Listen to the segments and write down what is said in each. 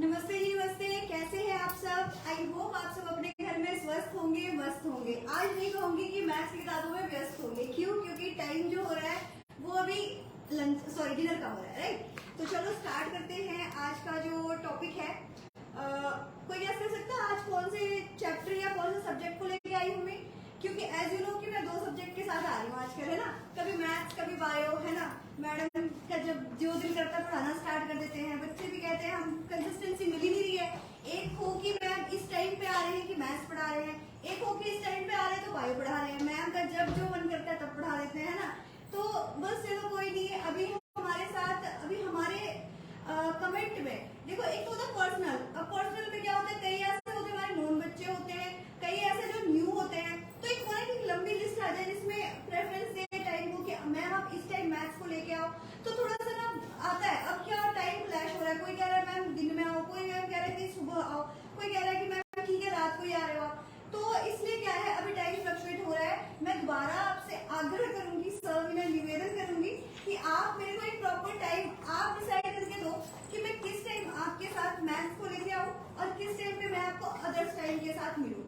नमस्ते जी, नमस्ते। कैसे हैं आप सब? आई होप आप सब अपने घर में स्वस्थ होंगे, मस्त होंगे। आज नहीं कहूंगी कि मैथ्स की किताबों में व्यस्त होंगे। क्यों? क्योंकि टाइम जो हो रहा है वो अभी डिनर का हो रहा है, राइट? तो चलो स्टार्ट करते हैं आज का जो टॉपिक है। कोई गैस कर सकता है आज कौन से चैप्टर या कौन से सब्जेक्ट को लेके आई हूँ मैं? क्योंकि एज यू नो कि मैं 2 सब्जेक्ट के साथ आ रही हूँ आजकल, है ना। कभी मैथ्स, कभी बायो, है ना। मैडम का जब जो दिल करता है पढ़ाना स्टार्ट कर देते हैं। बच्चे भी कहते हैं हम कंसिस्टेंसी मिल ही नहीं रही है। एक हो कि मैम इस टाइम पे आ रहे हैं कि मैथ्स पढ़ा रहे हैं, एक हो कि इस टाइम पे आ रहे हैं तो बायो पढ़ा रहे हैं। मैम का जब जो मन करता है तब पढ़ा देते हैं, है ना। तो बस चलो कोई नहीं है। अभी हमारे साथ अभी हमारे कमेंट में देखो, एक तो होता है पर्सनल। अब पर्सनल में क्या होता है, कई ऐसे होते हैं हमारे नॉन बच्चे होते हैं, कई ऐसे जो न्यू होते हैं। तो एक होना कि लंबी लिस्ट आ जाए जिसमें प्रेफरेंस दे टाइम को कि मैम आप इस टाइम मैथ्स को लेके आओ, तो थोड़ा सा ना आता है। अब क्या टाइम क्लैश हो रहा है, कोई कह रहा है मैम दिन में आओ, कोई मैम कह रहा है कि सुबह आओ, कोई कह रहा है कि मैम ठीक है रात को ही आ रहे हो आप। तो इसलिए क्या है, अभी टाइम फ्लक्चुएट हो रहा है। मैं दोबारा आपसे आग्रह करूंगी, सविनय निवेदन करूंगी कि आप मेरे को एक प्रॉपर टाइम आप डिसाइड करके दो कि मैं किस टाइम आपके साथ मैथ्स को लेके आऊँ और किस टाइम पे मैं आपको अदर्स टाइम के साथ मिलूँ,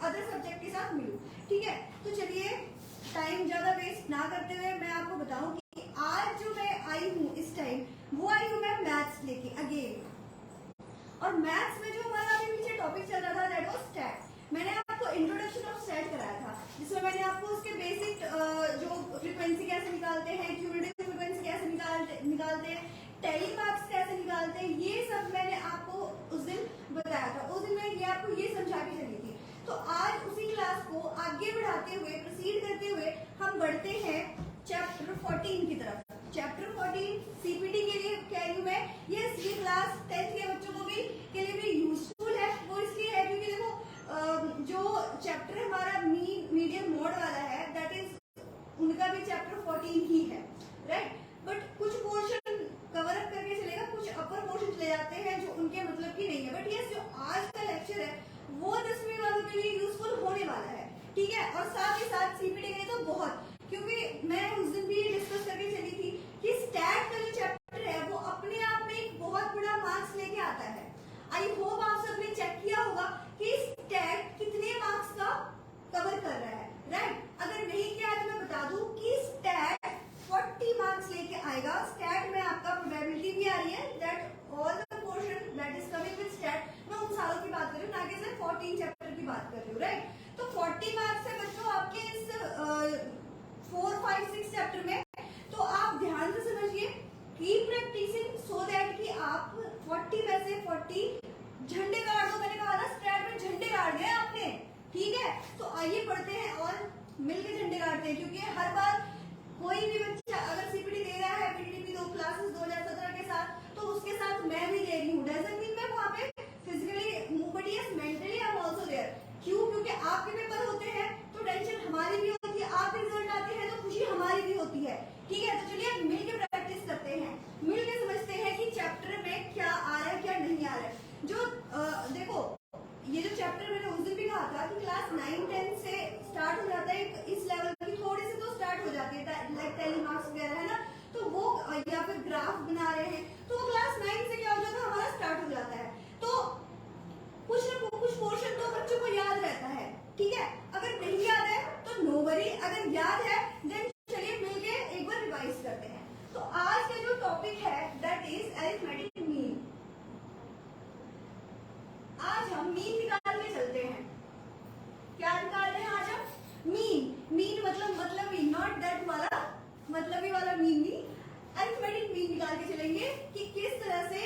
अदर सब्जेक्ट के साथ मिलूँ। ठीक है, तो चलिए टाइम ज्यादा वेस्ट ना करते हुए मैं आपको बताऊं कि आज जो मैं आई हूँ इस टाइम, वो आई हूँ मैं मैथ्स लेके अगेन। और मैथ्स में जो हमारा अभी पीछे टॉपिक चल रहा था दैट वाज स्टैट। मैंने आपको इंट्रोडक्शन ऑफ स्टैट कराया था, जिसमें मैंने आपको उसके बेसिक जो फ्रीक्वेंसी कैसे निकालते हैं, क्यूमुलेटिव फ्रीक्वेंसी कैसे निकालते हैं, टेली मार्क्स कैसे निकालते हैं, ये सब मैंने आपको उस दिन बताया था। उस दिन मैं ये आपको ये समझा के चली थी। तो आज उसी क्लास को आगे बढ़ाते हुए, प्रोसीड करते हुए हम बढ़ते हैं चैप्टर 14 की तरफ। चैप्टर 14 सीपीटी के लिए कह रही हूँ मैं, ये क्लास 10th के बच्चों को भी के लिए भी यूजफुल है। वो इसलिए है क्योंकि देखो जो चैप्टर हमारा मीडियम मोड वाला है, दैट इज उनका भी चैप्टर 14 ही है, राइट। बट कुछ पोर्शन कवर अप करके चलेगा, कुछ अपर पोर्शन चले जाते हैं जो उनके मतलब की नहीं है। बट ये जो आज का लेक्चर है वो 10वीं वालों के लिए यूजफुल होने वाला है, ठीक है। और साथ ही साथ सीपीटी के लिए तो बहुत, क्योंकि मैं उस दिन भी डिस्कस करके चली थी कि स्टैट का जो चैप्टर है वो अपने आप में एक बहुत बड़ा मार्क्स लेके आता है। आई होप आप सबने चेक किया होगा कि स्टैट कितने मार्क्स का कवर कर रहा है, राइट। अगर नहीं किया तो मैं बता दूं कि स्टैट 40 मार्क्स लेके आएगा। स्टैट में आपका प्रोबेबिलिटी भी आ रही है that all the portion that is coming with stat, मैं उन सालों की बात कर रही हूँ, ना कि सिर्फ 14 चैप्टर की बात कर रही हूँ, राइट। तो 40 मार्क्स है बच्चों आपके इस 4, 5, 6 चैप्टर में। तो आप ध्यान से समझिए, कीप प्रैक्टिसिंग सो दैट कि आप 40 में से 40 झंडे गाड़ दो। मैंने कहा ना स्टैट में झंडे गाड़ दिए आपने, ठीक है। तो आइए पढ़ते हैं और मिलकर झंडे गाड़ते हैं, क्योंकि हर बार कोई भी बच्चा अगर सीपीटी दे रहा है पीटीपी 2 क्लासेस 2017 के साथ, तो उसके साथ मैं भी दे रही हूँ। डजंट मीन मैं वहाँ पे फिजिकली हूँ, but yes mentally I am also there. क्यों? क्योंकि आपके पेपर होते हैं तो टेंशन हमारी भी होती है, आपके रिजल्ट आते हैं तो खुशी हमारी भी होती है, ठीक है। तो चलिए मिलकर प्रैक्टिस करते हैं, मिलकर समझते हैं कि चैप्टर में क्या आ रहा है क्या नहीं आ रहा है। जो देखो ये जो चैप्टर मैंने उस दिन भी कहा था कि क्लास 9, 10 से स्टार्ट हो जाता है, इस लेवल की थोड़ी सी तो स्टार्ट हो जाती है, लाइक टेली मार्क्स वगैरह, है ना। तो वो या फिर ग्राफ बना रहे हैं, तो वो क्लास 9 से क्या हो जाता है, हमारा स्टार्ट हो जाता है। तो कुछ ना कुछ पोर्शन तो बच्चों को याद रहता है, ठीक है। अगर नहीं याद है तो नो वरी, अगर याद है देन चलिए मिलके एक बार रिवाइज करते हैं। तो आज का जो टॉपिक है दैट इज अरिथमेटिक मीन। आज हम मीन निकाल के चलते हैं। क्या निकाल रहे हैं आज हम? मीन। मीन मतलब ही नॉट दैट वाला मतलब ही वाला मीन नहीं, अरिथमेटिक मीन निकाल के चलेंगे कि किस तरह से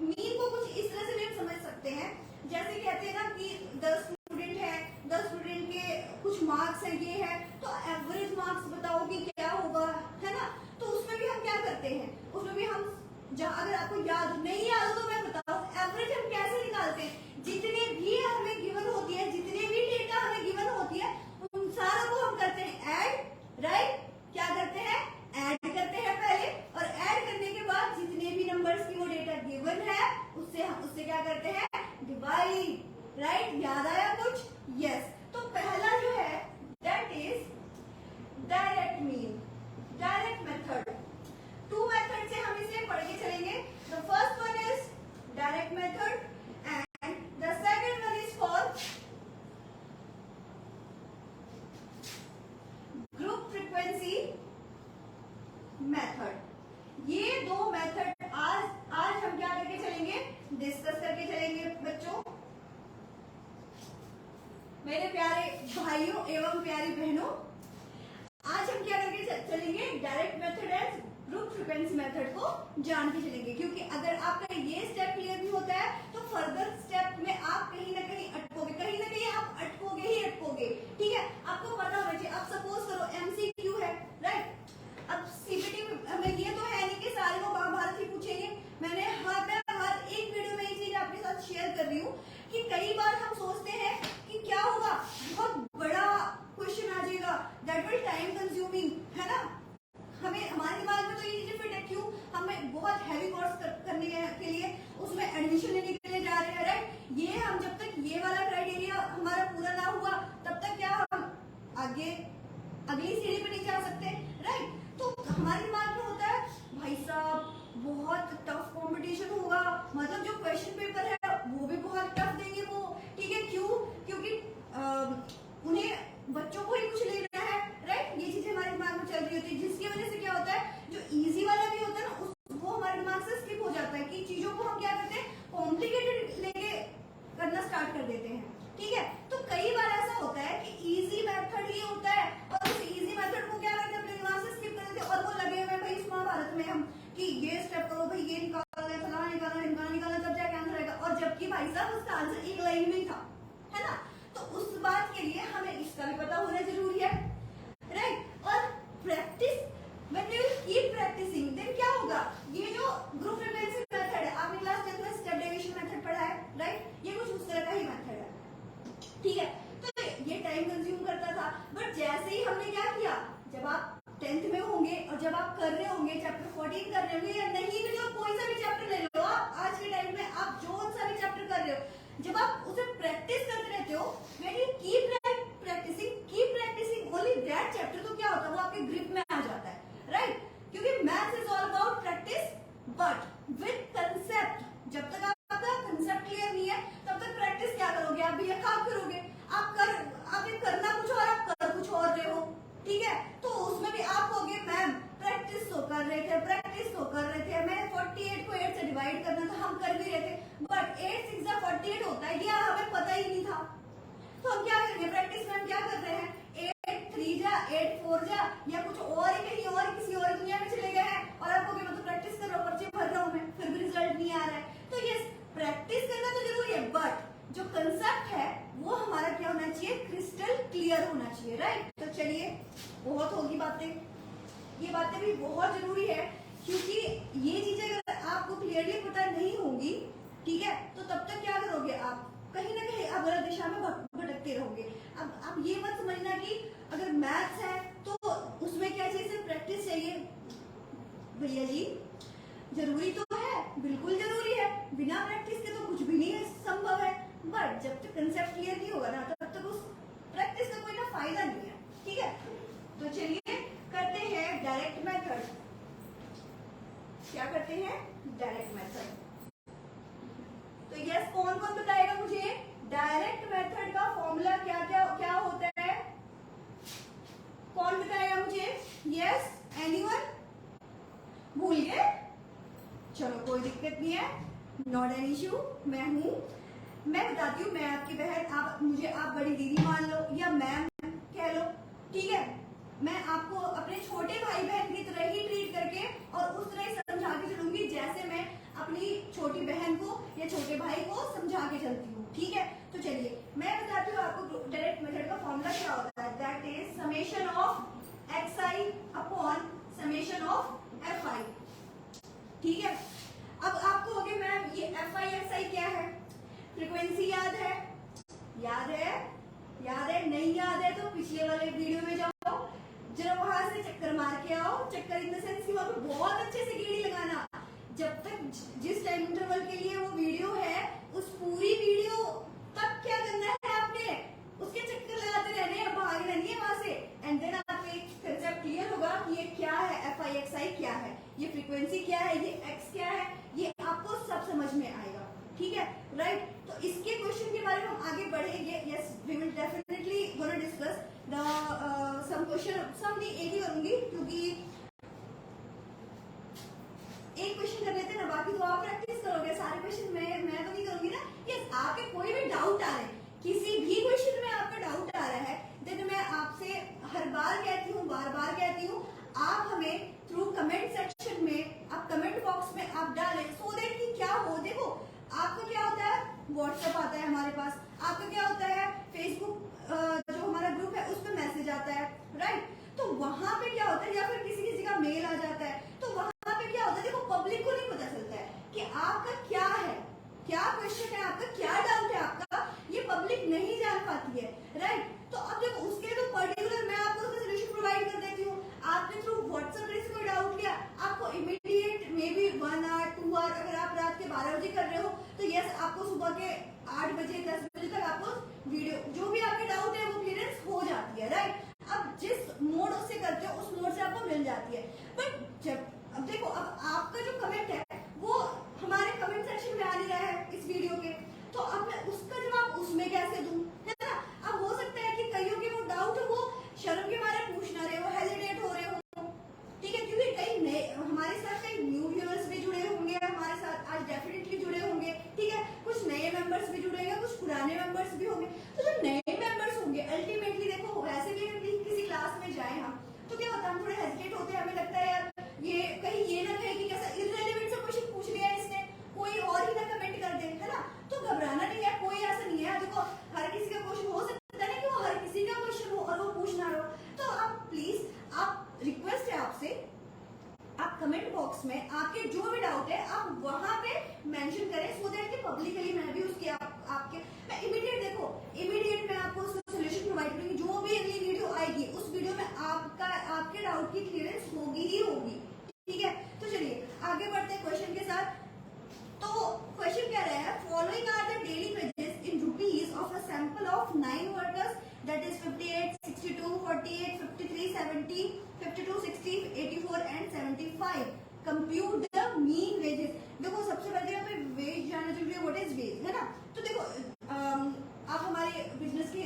मीन को कुछ इस तरह से भी हम समझ सकते हैं। जैसे कहते हैं ना कि 10 स्टूडेंट है, 10 स्टूडेंट के कुछ मार्क्स है, ये है, तो एवरेज मार्क्स बताओ कि क्या होगा, है ना। तो उसमें भी हम क्या करते हैं, उसमें भी हम अगर आपको याद नहीं याद हो तो मैं बताऊं, एवरेज हम कैसे निकालते हैं। जितने भी हमें गिवन होती है, जितने भी डेटा हमें गिवन होती है, उन सारों को हम करते हैं ऐड, राइट। क्या करते हैं? ऐड करते हैं पहले, और ऐड करने के बाद जितने भी नंबर्स की वो डेटा गिवन है उससे क्या करते हैं? Divide, right. याद आया कुछ? यस। तो पहला जो है that is direct mean, direct method. 2 method से हम इसे पढ़ के चलेंगे। The first one is direct method भाइयों एवं प्यारी बहनों, आज हम क्या करके चलेंगे, direct method and group frequency method को जान के चलेंगे, क्योंकि अगर आपका ये स्टेप क्लियर नहीं होता है तो फर्दर स्टेप में आप कहीं ना कहीं अटकोगे, कहीं ना कहीं आप अटकोगे ही अटकोगे। ठीक है, आपको पता होना चाहिए। अब सपोज करो एमसीक्यू है, राइट? अब सीपीटी में ये तो है नहीं कि सारे को महाभारत ही पूछेंगे। मैंने हर एक वीडियो में ये चीज आपके साथ शेयर कर रही हूँ कि कई बार हम सोचते हैं कि क्या होगा, बहुत बड़ा क्वेश्चन आ जाएगा, दैट विल टाइम कंज्यूमिंग, है ना? हमें हमारे दिमाग में तो ये चीजें फिट है, क्यों हमें बहुत हैवी कोर्स करने के लिए उसमें एडमिशन लेने के लिए जा रहे हैं, राइट? ये हम जब तक ये वाला क्राइटेरिया हमारा पूरा ना हुआ तब तक क्या हम आगे अगली सीढ़ी पे नहीं जा सकते, राइट? तो हमारे दिमाग में होता है भाई साहब बहुत टफ कंपटीशन होगा, मतलब जो क्वेश्चन पेपर है वो भी बहुत टफ देंगे वो, ठीक है? क्यों? क्योंकि उन्हें बच्चों को ही कुछ लेना है, राइट? ये चीजें हमारे दिमाग में चल रही होती है, जिसकी वजह से क्या होता है, जो इजी वाला भी होता है ना वो हमारे दिमाग से स्किप हो जाता है, कि चीजों को हम क्या करते हैं, कॉम्प्लिकेटेड लेके करना स्टार्ट कर देते हैं। ठीक है, तो कई बार ऐसा होता है कि इजी मेथड ही होता है और उस इजी मेथड को क्या करते हैं, अपने दिमाग से स्किप कर देते हैं और वो लगे हुए भाई इस महाभारत में हम कि ये स्टेप करो भाई, ये निकालना है, फलाना निकालना, ढिमकाना निकालना, तब जाके आंसर आएगा। और जबकि भाई साहब उसका आंसर एक लाइन में ही था, है ना? तो उस बात के लिए हमें इसका भी पता होना जरूरी है, राइट? और practice, when you keep practicing then क्या होगा, ये जो ग्रुप फ्रीक्वेंसी मेथड है, आपने क्लास 10 में स्टेप डेविएशन मेथड पढ़ा है, राइट? ये कुछ उस तरह का ही मेथड है, ठीक है? तो ये टाइम कंज्यूम करता था, बट जैसे ही हमने क्या किया, जब आप 10th में होंगे और जब आप कर रहे होंगे चैप्टर 14 कर रहे होंगे या नहीं भी, जो कोई सा भी चैप्टर ले लो आप, आज के टाइम में आप जो सा भी चैप्टर कर रहे हो, जब आप उसे प्रैक्टिस करते रहते हो, when you keep practicing only that chapter, तो क्या होता है, वो आपके ग्रिप में आ जाता है, राइट? क्योंकि maths is all about practice, but with concept. जब तक आपका कंसेप्ट क्लियर नहीं है तब तक प्रैक्टिस क्या करोगे, आप भी खाक करोगे। आपने करना कुछ और, आप कर कुछ और रहे हो, ठीक है? तो उसमें भी आप कहोगे मैम प्रैक्टिस तो कर रहे थे, मैंने 48 को 8 से डिवाइड करना था, हम कर भी रहे थे, बट 8 6 जा 48 होता है, ये हमें पता ही नहीं था। तो हम क्या करेंगे, प्रैक्टिस में हम क्या कर रहे हैं, 8 3 जा 8 4 जा या कुछ और ही कहीं और किसी और दुनिया में चले गए हैं और आपको मैं तो प्रैक्टिस कर रहा हूँ, पर्चे भर रहा हूँ मैं, फिर भी रिजल्ट नहीं आ रहा है। तो ये प्रैक्टिस करना तो जरूरी है, बट जो कंसेप्ट है वो हमारा क्या होना चाहिए, क्रिस्टल क्लियर होना चाहिए, राइट? तो चलिए, बहुत होगी बातें, ये बातें भी बहुत जरूरी है, क्योंकि ये चीजें अगर आपको क्लियरली पता नहीं होंगी, ठीक है, तो तब तक क्या करोगे, आप कहीं ना कहीं आप गलत दिशा में भटकते रहोगे। अब आप ये मत समझना कि अगर मैथ्स है तो उसमें क्या चाहिए, सिर्फ प्रैक्टिस चाहिए। भैया जी जरूरी तो है, बिल्कुल जरूरी है, बिना प्रैक्टिस के तो कुछ भी नहीं संभव है, बट जब तक कंसेप्ट क्लियर नहीं होगा ना तब तक उस प्रैक्टिस का कोई ना फायदा नहीं है, ठीक है? तो चलिए करते हैं डायरेक्ट मेथड। क्या करते हैं, डायरेक्ट मेथड। तो यस, कौन कौन बताएगा मुझे डायरेक्ट मेथड का फॉर्मूला क्या होता है? कौन बताएगा मुझे? Yes, anyone? भूल गए? चलो कोई दिक्कत नहीं है, नॉट एन इश्यू, मैं बताती हूँ, मैं आपकी बहन, आप बड़ी दीदी मान लो या मैम कह लो, ठीक है? मैं आपको अपने छोटे भाई बहन की तरह ही ट्रीट करके और उस तरह ही समझा के चलूंगी जैसे मैं अपनी छोटी बहन को या छोटे भाई को समझा के चलती हूँ, ठीक है? तो चलिए मैं बताती हूँ आपको डायरेक्ट मेथड का फॉर्मूला क्या होता है, that is summation of xi upon summation of fi, ठीक है? अब आपको होगे मैम ये fi xi क्या है, फ्रीक्वेंसी याद है? नहीं याद है तो पिछले वाले वीडियो में जाओ, जरा वहां से चक्कर मार के आओ, चक्कर इन द सेंस कि वहां पे बहुत अच्छे से गेड़ी लगाना। जब तक जिस टाइम इंटरवल के लिए वो वीडियो है, उस पूरी वीडियो तक क्या करना है आपने, उसके चक्कर लगाते रहने हैं, भाग रहनी है वहां से, एंड देन आपको एक कंसेप्ट क्लियर होगा कि ये क्या है, fi xi क्या है, ये फ्रीक्वेंसी क्या है, ये x क्या है, ये आपको सब समझ में आएगा, ठीक है? राइट? तो इसके क्वेश्चन के बारे में हम आगे बढ़ेंगे। Yes, we will definitely gonna discuss the some question, some नहीं एक ही करूंगी क्योंकि एक क्वेश्चन कर लेते हैं ना, बाकी तो आप प्रैक्टिस करोगे, सारे क्वेश्चन मैं तो नहीं करूंगी ना। यस, आपके कोई भी डाउट आ रहे हैं, किसी भी क्वेश्चन में आपका डाउट आ रहा है बार बार कहती हूँ, आप हमें थ्रू कमेंट सेक्शन में, आप कमेंट बॉक्स में आप डालें, सो दैट कि क्या हो, देखो आपका क्या होता है, व्हाट्सएप आता है हमारे पास, आपका क्या होता है, फेसबुक जो हमारा ग्रुप है उस पर मैसेज आता है, राइट। तो वहां पे क्या होता है, या फिर किसी किसी का मेल आ जाता है, तो वहां पे क्या होता है, देखो पब्लिक को नहीं पता चलता है कि आपका क्या है, क्या क्वेश्चन है, आपका क्या डाउट है, आपका ये पब्लिक नहीं जान पाती है, राइट। तो अब देखो उसके तो पर्टिकुलर मैं आपको उसका सोल्यूशन प्रोवाइड कर देती हूँ। आपने थ्रू व्हाट्सएप से कोई डाउट किया, आपको immediate may be 1 hour 2 hour, अगर आप रात के 12 बजे कर रहे हो तो यस आपको सुबह के 8 बजे 10 बजे तक आपको वीडियो जो भी आपके डाउट है वो क्लियरेंस हो जाती है, राइट। अब जिस मोड से करते हो उस मोड से आपको मिल जाती है। बट जब अब देखो, अब आपका जो कमेंट है वो हमारे कमेंट सेक्शन में आ नहीं रहा है इस वीडियो के, तो अब मैं उसका जवाब उसमें कैसे दूं, है ना। अब हो सकता है कि कईयों के वो डाउट वो शर्म के मारे पूछ ना रहे हो, हेजिटेट हो रहे हो, ठीक है, क्योंकि कई नए हमारे साथ कई न्यू व्यूअर्स भी जुड़े होंगे हमारे साथ, आज डेफिनेटली जुड़े होंगे, ठीक है, कुछ नए मेंबर्स भी जुड़ेंगे, कुछ पुराने मेंबर्स भी होंगे। तो जो नए मेंबर्स होंगे अल्टीमेटली देखो, वैसे भी किसी क्लास में जाए हम तो क्या होता है, हम थोड़े हेजिटेट होते हैं, हमें लगता है यार ये कहीं ये ना कहे कि कैसा इररिलेवेंट सा क्वेश्चन पूछ लिया है इसने, कोई और ही ना कमेंट कर दे, है ना। तो घबराना नहीं है, कोई ऐसा नहीं है, देखो हर किसी का क्वेश्चन हो सकता है कि वो हर किसी का क्वेश्चन हो और वो पूछ ना रहो। तो आप प्लीज, आप रिक्वेस्ट है आपसे, आप कमेंट बॉक्स में आपके जो भी डाउट है आप वहां पे मेंशन करें, सो दैट कि पब्लिकली मैं भी उसकी आपके मैं इमीडिएट मैं आपको उसका सोल्यूशन प्रोवाइड करूंगी। जो भी अगली वीडियो आएगी उस वीडियो में आपके डाउट की क्लियरेंस होगी ही होगी, ठीक है। तो चलिए आगे बढ़ते हैं क्वेश्चन के साथ। तो क्वेश्चन क्या रहा है, following are the daily wages in rupees of a sample of 9 workers, that is 58, 62, 48, 53, 70, 52, 60, 84 and 75। Compute the mean wages. देखो सबसे पहले यहाँ पे वेज जानना जरूरी है, व्हाट इज वेज, है ना। तो देखो आप हमारे बिजनेस के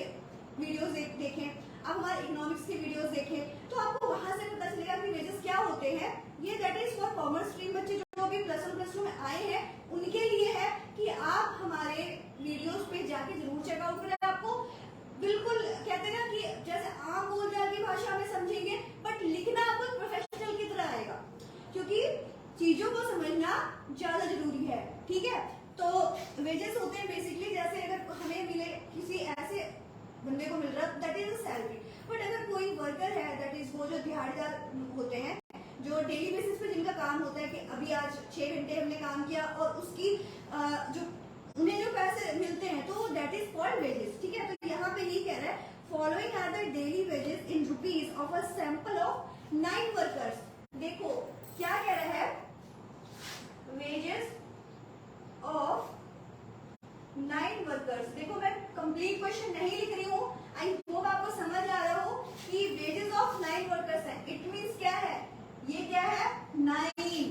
वीडियोस देखें, आप हमारे इकोनॉमिक्स के वीडियोस देखें, तो आपको वहां से पता चलेगा कि वेजेस क्या होते हैं। ये that is for commerce stream बच्चे जो भी +1 +2 में आए हैं उनके लिए है कि आप हमारे वीडियोस पे जाके जरूर चेकआउट करें। आपको बिल्कुल कहते हैं ना कि जैसे आम बोलचाल की भाषा में समझेंगे, बट लिखना आपको प्रोफेशनल की तरह आएगा, क्योंकि चीजों को समझना ज्यादा जरूरी है, ठीक है। तो वेजेस होते हैं बेसिकली, जैसे अगर हमें मिले किसी ऐसे बंदे को मिल रहा है that is a salary. But अगर कोई वर्कर है दैट इज वो जो दिहाड़ीदार होते हैं, जो डेली बेसिस पे जिनका काम होता है कि अभी आज 6 घंटे हमने काम किया और उसकी जो उन्हें जो पैसे मिलते हैं, तो दैट इज कॉल्ड वेजेस, ठीक है। तो यहाँ पे ये कह रहा है following are the daily wages in rupees of a sample of 9 workers. देखो क्या कह रहा है, वेजेस ऑफ 9 वर्कर्स। देखो मैं कंप्लीट क्वेश्चन नहीं लिख रही हूँ, आई होप आपको समझ आ रहा हो कि वेजेस ऑफ 9 वर्कर्स है। इट मींस क्या है, ये क्या है 9,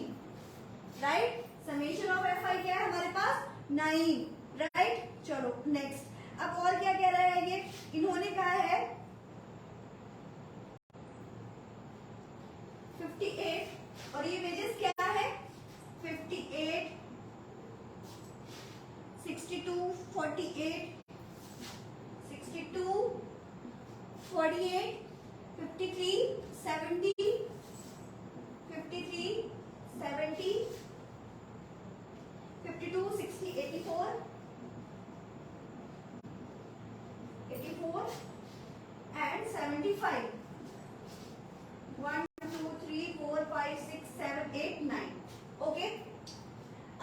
राइट। समेशन ऑफ FI क्या है हमारे पास 9, राइट। चलो नेक्स्ट, अब और क्या कह रहा है ये, इन्होंने कहा है 58 और ये वेजेस क्या है 58, 62, 48, 62, 48, 53, 70, 53, 70, 52, 60, 84, 84 and 75। 1, 2, 3, 4, 5, 6, 7, 8, 9। ओके,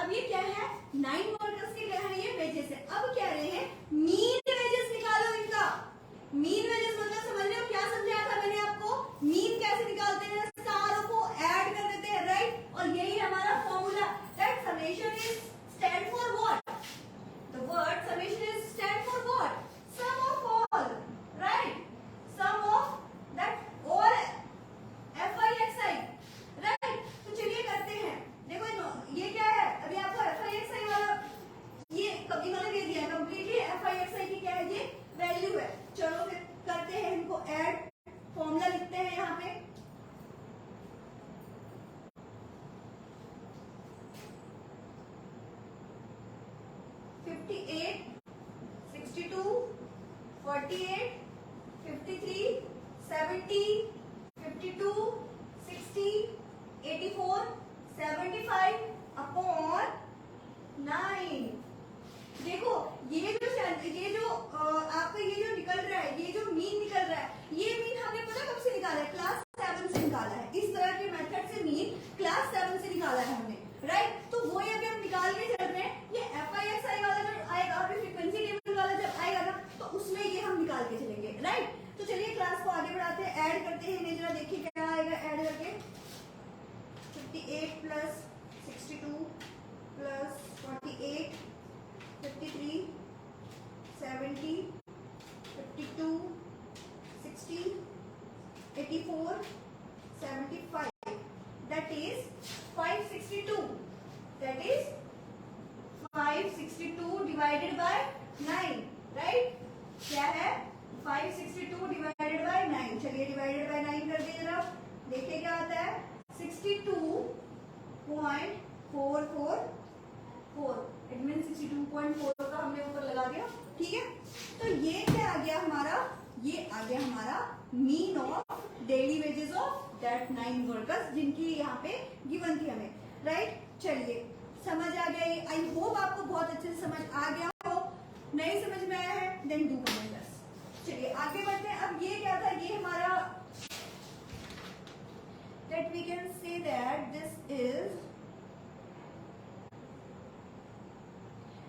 अब ये क्या है 9 वर्कर्स के क्या है, ये वेजेस है। अब कह रहे हैं मीन वेजेस निकालो इनका। मीन वेजेस मतलब समझ रहे हो क्या समझाया था मैंने आपको, मीन कैसे निकालते हैं, सारों को ऐड कर देते हैं, राइट। और यही हमारा formula, that summation is stand for what, the word summation is stand for what, sum of all, right, sum of that all FI/XI, right. तो चलिए करते हैं, देखो ये क्या है, अभी आपको FI/XI वाला ये इन्होंने दे दिया है कंप्लीटली, FI/XI की क्या है, ये वैल्यू है। चलो फिर करते हैं इनको ऐड, फॉर्मूला लिखते हैं यहाँ पे, $58, 62, 48, 53, 70, plus 62 plus 48 53 70 52 60 84 75 that is 562 that is 562 divided by 9 right क्या है 562 डिवाइडेड बाय 9 चलिए डिवाइडेड बाय 9 कर दिए जरा देखिए क्या आता है 62.444 इट मीन 62.4 का हमने ऊपर लगा दिया ठीक है तो ये क्या आ गया हमारा ये आ गया हमारा mean of daily wages of that 9 workers जिनकी यहाँ पे गिवन थी हमें राइट चलिए समझ आ गया आई होप आपको बहुत अच्छे से समझ आ गया हो नहीं समझ में आया है देन डू कमेंट चलिए आगे बढ़ते हैं अब ये क्या था ये हमारा that we can say that this is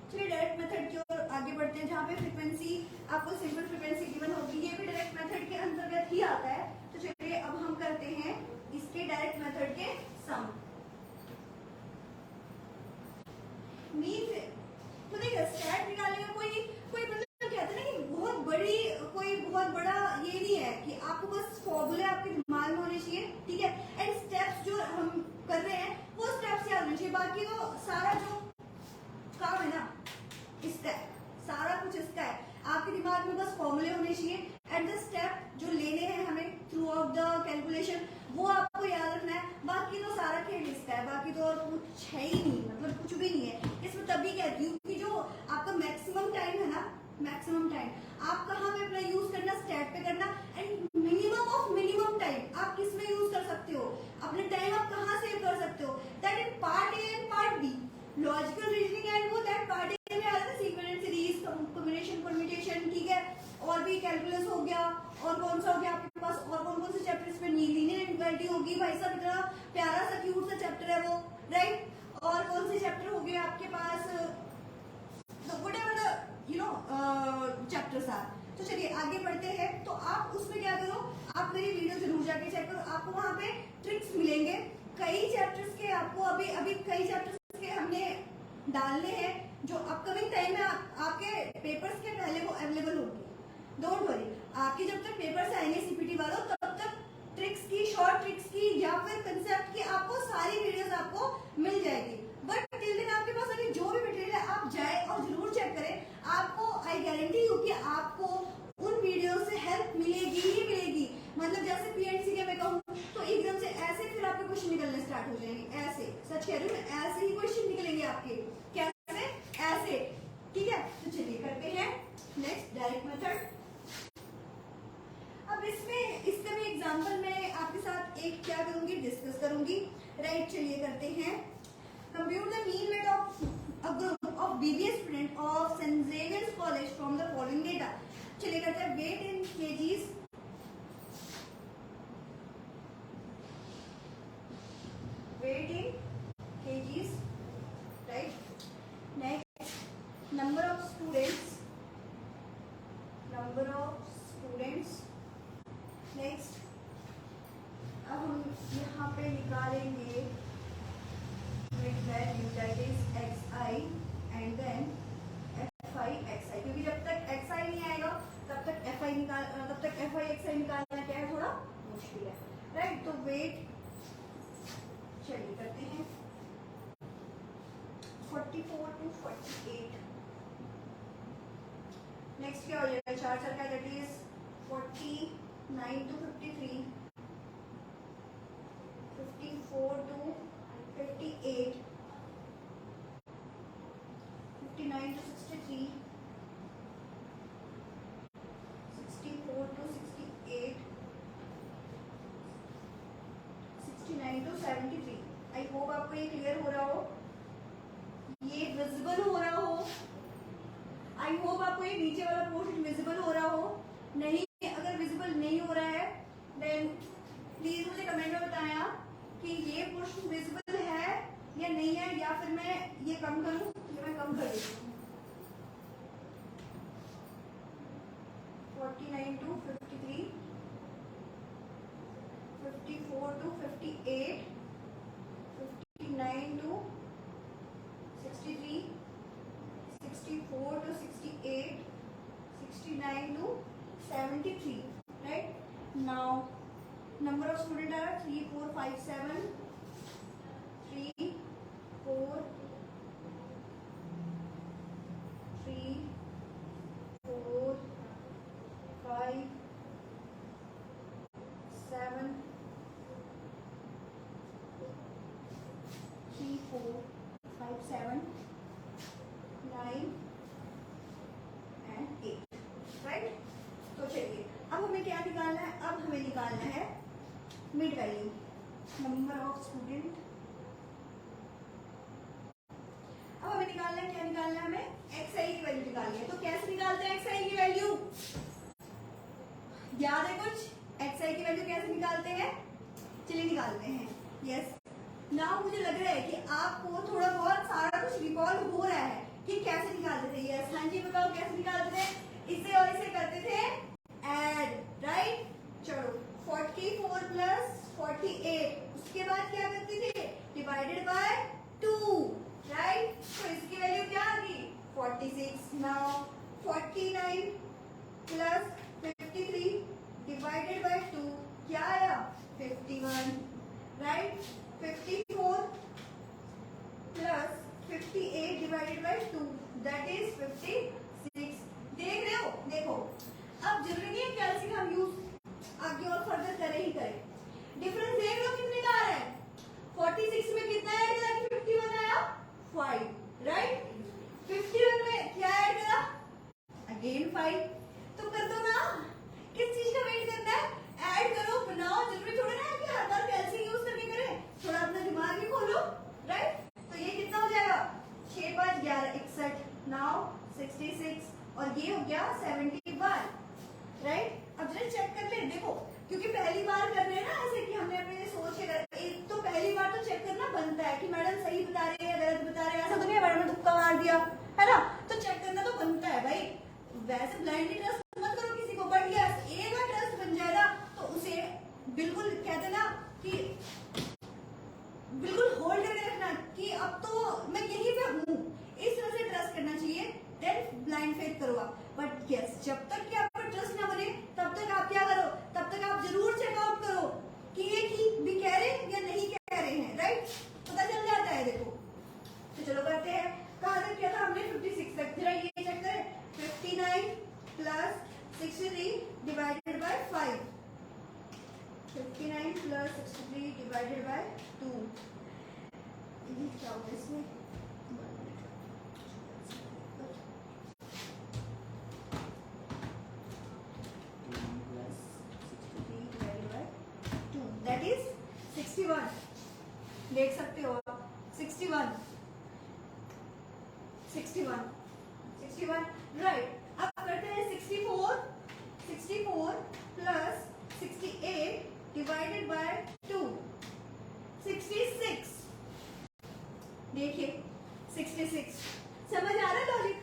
चलिए डायरेक्ट मेथड की ओर आगे बढ़ते हैं जहाँ पे फ्रीक्वेंसी आपको सिंपल फ्रीक्वेंसी गिवन होगी ये भी डायरेक्ट मेथड के अंतर्गत ही आता है तो चलिए अब हम करते हैं इसके डायरेक्ट मेथड के सम मीन तो देखिए स्टैट निकालने का कोई मतलब कहते हैं ना कि बहुत बड़ी कोई बहुत बड़ा ये नहीं है कि आपको बस फॉर्मूले आपके दिमाग में होने चाहिए ठीक है एंड स्टेप्स जो हम कर रहे हैं वो स्टेप्स याद होने चाहिए बाकी तो सारा जो काम है ना इसका सारा कुछ इसका है आपके दिमाग में बस फॉर्मूले होने चाहिए एंड द स्टेप जो लेने हैं हमें थ्रू आउट द कैलकुलेशन वो आपको याद रखना है बाकी तो सारा खेल इसका है बाकी तो और कुछ है ही नहीं मतलब कुछ भी नहीं है इसमें तभी कहती हूँ कि जो आपका मैक्सिमम टाइम है ना मैक्सिमम टाइम आप कहाँ पे अपना यूज करना स्टैट पे करना and minimum of minimum time आप किस में यूज कर सकते हो अपने टाइम आप कहाँ सेव कर सकते हो that in part A and part be logical reasoning and वो दैट पार्ट ए में आता है सीक्वेंस सीरीज कॉम्बिनेशन परम्यूटेशन ठीक है और भी कैलकुलस हो गया और कौन सा हो गया आपके पास और कौन कौन से चैप्टर्स में लीनियर इनइक्वालिटी होगी भाई साहब इतना प्यारा सा क्यूट सा चैप्टर है वो राइट और कौन से चैप्टर हो गए आपके पास चैप्टर्स आर तो चलिए आगे बढ़ते हैं तो आप उसमें क्या करो आप मेरी वीडियो जरूर जाके चेक करो आपको वहाँ पे ट्रिक्स मिलेंगे कई चैप्टर्स के आपको अभी कई चैप्टर्स के हमने डालने हैं जो अपकमिंग टाइम में आपके पेपर्स के पहले वो अवेलेबल होगी डोंट वरी आपके जब तक पेपर्स आएंगे सीपीटी वालों तब तक ट्रिक्स की शॉर्ट ट्रिक्स की या फिर कंसेप्ट की आपको सारी वीडियोस आपको मिल जाएगी बट टिल दिन आपके पास अभी जो भी मटेरियल है आप जाए और जरूर चेक करें आपको आई गारंटी हूँ कि आपको उन वीडियो से हेल्प मिलेगी ही मिलेगी मतलब जैसे पीएनसी के मैं कहूँ तो एकदम से ऐसे फिर आपके क्वेश्चन निकलने स्टार्ट हो जाएंगे ऐसे सच कह रही हूँ ऐसे ही क्वेश्चन निकलेंगे आपके कैसे ऐसे ठीक है तो चलिए करते हैं नेक्स्ट डायरेक्ट मेथड अब इसमें इसका भी एग्जांपल मैं आपके साथ एक क्या करूंगी डिस्कस करूंगी राइट चलिए करते हैं compute the mean weight of a group of BBA student of St. Xavier's College from the following data चलिए करते हैं weight in kgs weight in kgs right next number of students next अब हम यहाँ पे निकालेंगे value that is xi and then fi xi क्योंकि जब तक xi नहीं आएगा तब तक fi निकालना क्या है थोड़ा मुश्किल है राइट तो वेट चलिए करते हैं 44 to 48 नेक्स्ट क्या हो जाएगा 4 का that is 49 to 53 54 to 58 59 to 63 64 to 68 69 to 73 I hope आपको ये क्लियर हो रहा हो ये विजिबल हो रहा हो आई होप आपको ये नीचे वाला पोर्शन विजिबल हो रहा हो नहीं अगर विजिबल नहीं हो रहा है देन प्लीज मुझे कमेंट में बताएं आप कि ये पोर्शन विजिबल है या नहीं है या फिर मैं ये कम करूं या मैं कम कर देती हूँ 49 to 53 54 to 58 59 69 to 73, right? Now number of students are 3 4 5 7, 3 4 3 4 5 7, 3 4 5 7, 9 and 8, right? तो चलिए अब हमें क्या निकालना है? अब हमें निकालना है mid value, number of student. अब हमें निकालना है, क्या निकालना है? हमें xi की वैल्यू निकालनी है। तो कैसे निकालते हैं xi की वैल्यू? याद है कुछ? xi की वैल्यू कैसे निकालते हैं? चलिए निकालते हैं। यस, नाउ मुझे लग रहा है कि आपको थोड़ा बहुत सारा कुछ रिकॉल हो रहा है कि कैसे निकालते थे। यस, हाँ जी बताओ कैसे निकालते थे? इसे और इसे करते थे ऐड, राइट? चलो 44 प्लस 48, उसके बाद क्या करते थे? Divided by 2, right? तो इसकी वैल्यू क्या आ गई? 46। नाउ 49 प्लस 53 डिवाइडेड बाय 2 क्या आया? 51, right? 54 plus 58 divided by 2 that is 56। देख रहे हो? देखो अब जरूरी नहीं है कैलसी का हम यूज आगे और फर्दर करें ही करें। डिफरेंस देख लो कितने का आ रहा है? 46 में कितना ऐड करा कि 51 आया? 5, राइट? 51 में क्या ऐड करा? अगेन 5। तो कर दो ना, किस चीज का वेट करना है? ऐड करो, बनाओ। जरूरी थोड़ा ना है कि हर बार कैलसी यूज करके करें, थोड़ा अपना दिमाग भी खोलो, राइट? तो ये कितना हो जाएगा? 6 5 11 61, नाउ 66 और ये हो गया 71, राइट? अब जरा चेक कर ले, देखो क्योंकि पहली बार कर रहे हैं ना ऐसे कि हमने अपने सोच के एक तो पहली बार तो चेक करना बनता है कि मैडम सही बता रहे हैं गलत बता रहे हैं। ऐसा तो नहीं है मैडम ने तुक्का मार दिया है ना, तो चेक करना तो बनता है भाई। वैसे ब्लाइंडली ट्रस्ट मत करो किसी को, बट यस एक बार ट्रस्ट बन जाएगा तो उसे बिल्कुल कहते ना कि बिल्कुल होल्ड करके रखना कि अब तो मैं यहीं पे हूँ, इस तरह से ट्रस्ट करना चाहिए। देन ब्लाइंड फेथ करो आप। बट यस जब तक कि आपका ट्रस्ट ना बने तब तक आप क्या करो? तब तक आप जरूर चेकआउट करो कि ये ठीक भी कह रहे हैं या नहीं कह रहे हैं, राइट? पता चल जाता है। देखो तो चलो करते हैं। कहाँ तक किया था हमने? 56 तक। जरा ये चेक करें, 59 plus 63 divided by 5, 59 plus 63 divided by 2, ये क्या होगा इसमें? 61 देख सकते हो आप, 61 राइट। अब करते हैं 64 प्लस 68 डिवाइडेड बाय 2, 66। देखिए 66, समझ आ रहा है लॉजिक?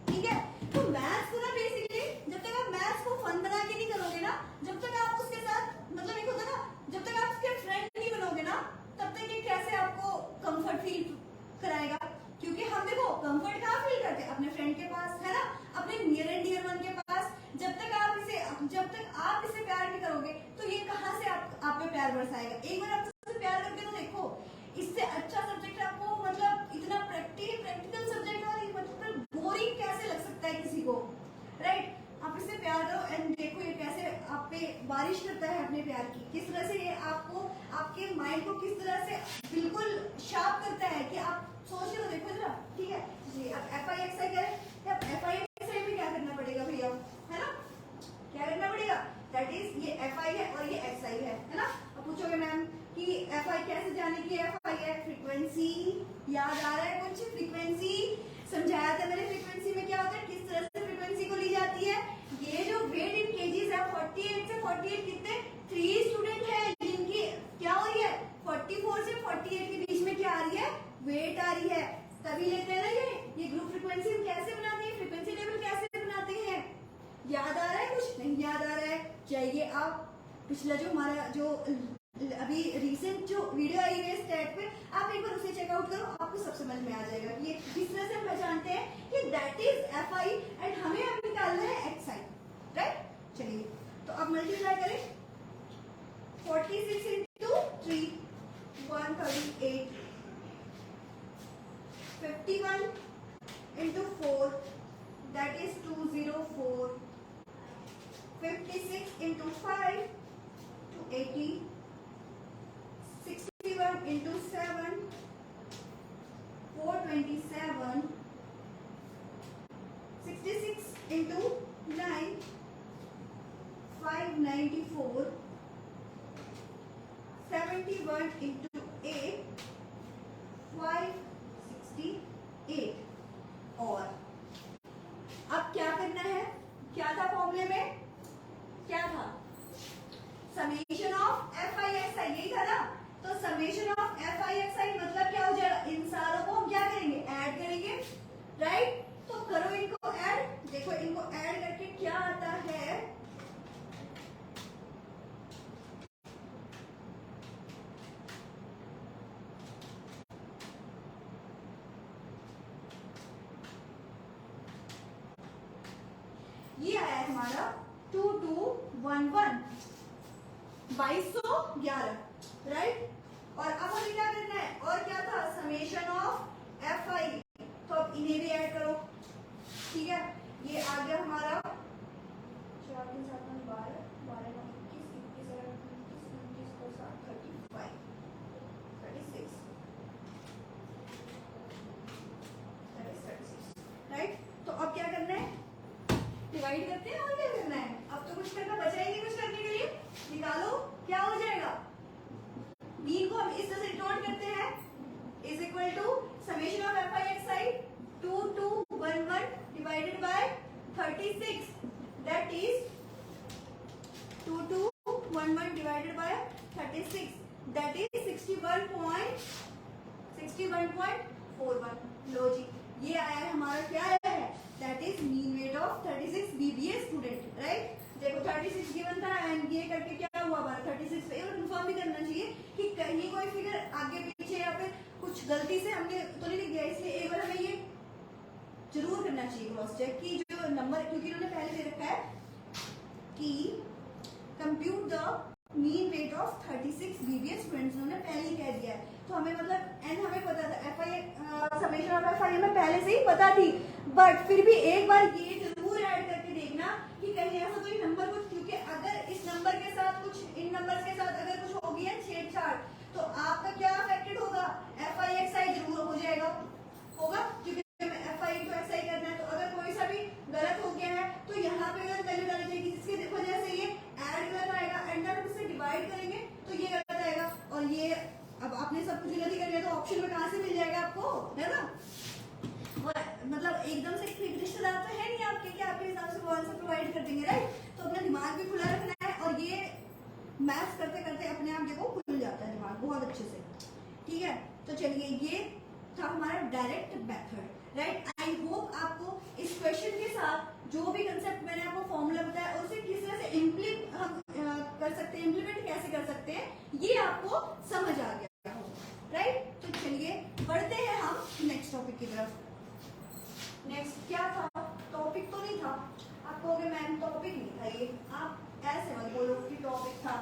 ठीक है, तो मैथ्स को ना बेसिकली जब तक आप मैथ्स को फन बना के नहीं करोगे ना, जब तक आप उसके साथ मतलब एक होता ना, जब तक आप उसके फ्रेंड नहीं बनोगे ना, तब तक ये कैसे आपको कंफर्ट फील कराएगा? क्योंकि हम देखो कंफर्ट कहाँ फील करते हैं? अपने फ्रेंड के पास, है ना, अपने नियर एंड डियर वन के पास। जब तक आप इसे प्यार नहीं करोगे तो ये कहाँ से आप पे प्यार बरसाएगा? एक बार आप उससे प्यार करके तो देखो, इससे अच्छा सब्जेक्ट आपको मतलब इतना प्रैक्टिकल सब्जेक्ट और मतलब बोरिंग कैसे लग सकता है किसी को, राइट? आप इससे प्यार करो एंड देखो ये कैसे आप पे बारिश करता है अपने प्यार की, किस तरह से ये आपको आपके माइंड को किस तरह से बिल्कुल शार्प करता है कि आप सोच लो। देखो जरा, ठीक है जी। अब FIXI करें, अब FIXI में क्या करना पड़ेगा भैया, है ना? क्या करना पड़ेगा? दैट इज ये FI है और ये XI है ना? अब पूछोगे मैम कि FI कैसे जाने की? FI है फ्रीक्वेंसी, याद आ रहा है कुछ? फ्रीक्वेंसी समझाया था मैंने। फ्रीक्वेंसी में क्या होता है, किस तरह से फ्रीक्वेंसी को ली जाती है? ये जो वेट इन केजीज है, 48 से 48 कितने 3 स्टूडेंट है जिनकी क्या हो रही है? 44 से 48 के बीच में क्या आ रही है? वेट आ रही है, तभी लेते हैं ना ये ग्रुप फ्रीक्वेंसी हम कैसे बनाते हैं, फ्रीक्वेंसी टेबल कैसे बनाते हैं? याद आ रहा है कुछ? नहीं याद आ रहा है? चाहिए आप पिछला जो हमारा जो अभी रिसेंट जो वीडियो आई है स्टेट पे, आप एक बार उसे चेकआउट करो, आपको सब समझ में आ जाएगा कि ये किस तरह से हम पहचानते हैं कि दैट इज FI एंड हमें अब निकालना है XI। चलिए तो अब मल्टीप्लाई करें 46 into 3 138 51 into 4 that is 204 56 into 5 280 61 into 7 427 66 into 9 594 71 into 8 568 और अब क्या करना है, क्या था फॉर्मूले में, क्या था summation of F I x i, यही था ना। तो summation of F I x i मतलब क्या हो जाएगा, इन सारों को हम क्या करेंगे, ऐड करेंगे, राइट। तो करो इनको ऐड, देखो इनको ऐड करके क्या आता है, ये आया हमारा 2211 2211, राइट। और अब हमें क्या करना है, और क्या था समेशन ऑफ एफ आई, तो अब इन्हें भी ऐड करो, ठीक है। ये आ गया हमारा 4 3 7 12 12 9 21 21 29 35 36 राइट। तो अब क्या करना है, डिवाइड करते हैं, और क्या करना है, अब तो कुछ करना बचा ही नहीं कुछ करने के लिए, निकालो क्या हो जाएगा। मीन को हम इस तरह से नोट करते हैं, is equal to summation of F I x I 2211 divided by 36, that is 2211 divided by 36, that is 61.41। लो जी, ये आया है हमारा, क्या आया है, that is mean weight of 36 BBA student, right. देखो 36 गिवन था एंड ये करके क्या हुआ हमारा 36 पे, और कंफर्म भी करना चाहिए कि कहीं कोई फिगर आगे पीछे या फिर कुछ गलती से हमने तो नहीं लिख दिया, इसलिए एक बार हमें ये जरूर करना चाहिए क्रॉस चेक कि जो नंबर, क्योंकि उन्होंने पहले दे रखा है कि compute the mean weight of 36 BBA students, उन्होंने पहले ही कह दिया है। तो हमें मतलब एंड हमें पता था F I summation of F I हमें पहले से ही पता थी, बट फिर भी एक बार ये जरूर ऐड करके देखना कि कहीं ऐसा कोई नंबर कुछ, क्योंकि अगर इस नंबर के साथ कुछ, इन नंबर्स के साथ अगर कुछ हो गया छेड़छाड़, तो आपका क्या अफेक्टेड होगा, एफ आई एक्स आई जरूर हो जाएगा, होगा, क्योंकि हमें एफ आई टू एक्स आई करना है। तो अगर कोई सा भी गलत हो गया है तो यहाँ पे गलत वैल्यू डाली जाएगी, जिसकी वजह से ये ऐड गलत आएगा, एंड जब इसे डिवाइड करेंगे तो ये गलत आएगा, और ये अब आपने सब कुछ गलती कर लिया तो ऑप्शन में कहाँ से मिल जाएगा आपको, है ना। मतलब एकदम से रिश्तेदार तो है नहीं आपके कि आपके हिसाब से वो आंसर प्रोवाइड कर देंगे, राइट। तो अपना दिमाग भी खुला रखना है, और ये मैथ्स करते करते अपने आप देखो खुल जाता है दिमाग बहुत अच्छे से, ठीक है। तो चलिए ये था हमारा direct method, right. I hope आपको इस क्वेश्चन के साथ जो भी कंसेप्ट मैंने आपको फॉर्मूला बताया और उसे किस तरह से कर सकते हैं, इम्प्लीमेंट कैसे कर सकते हैं, ये आपको समझ आ गया हो, राइट। तो चलिए बढ़ते हैं हम नेक्स्ट टॉपिक की तरफ। नेक्स्ट क्या था, टॉपिक तो नहीं था, आप कहोगे मैम टॉपिक नहीं था ये, आप ऐसे मत बोलो कि टॉपिक था।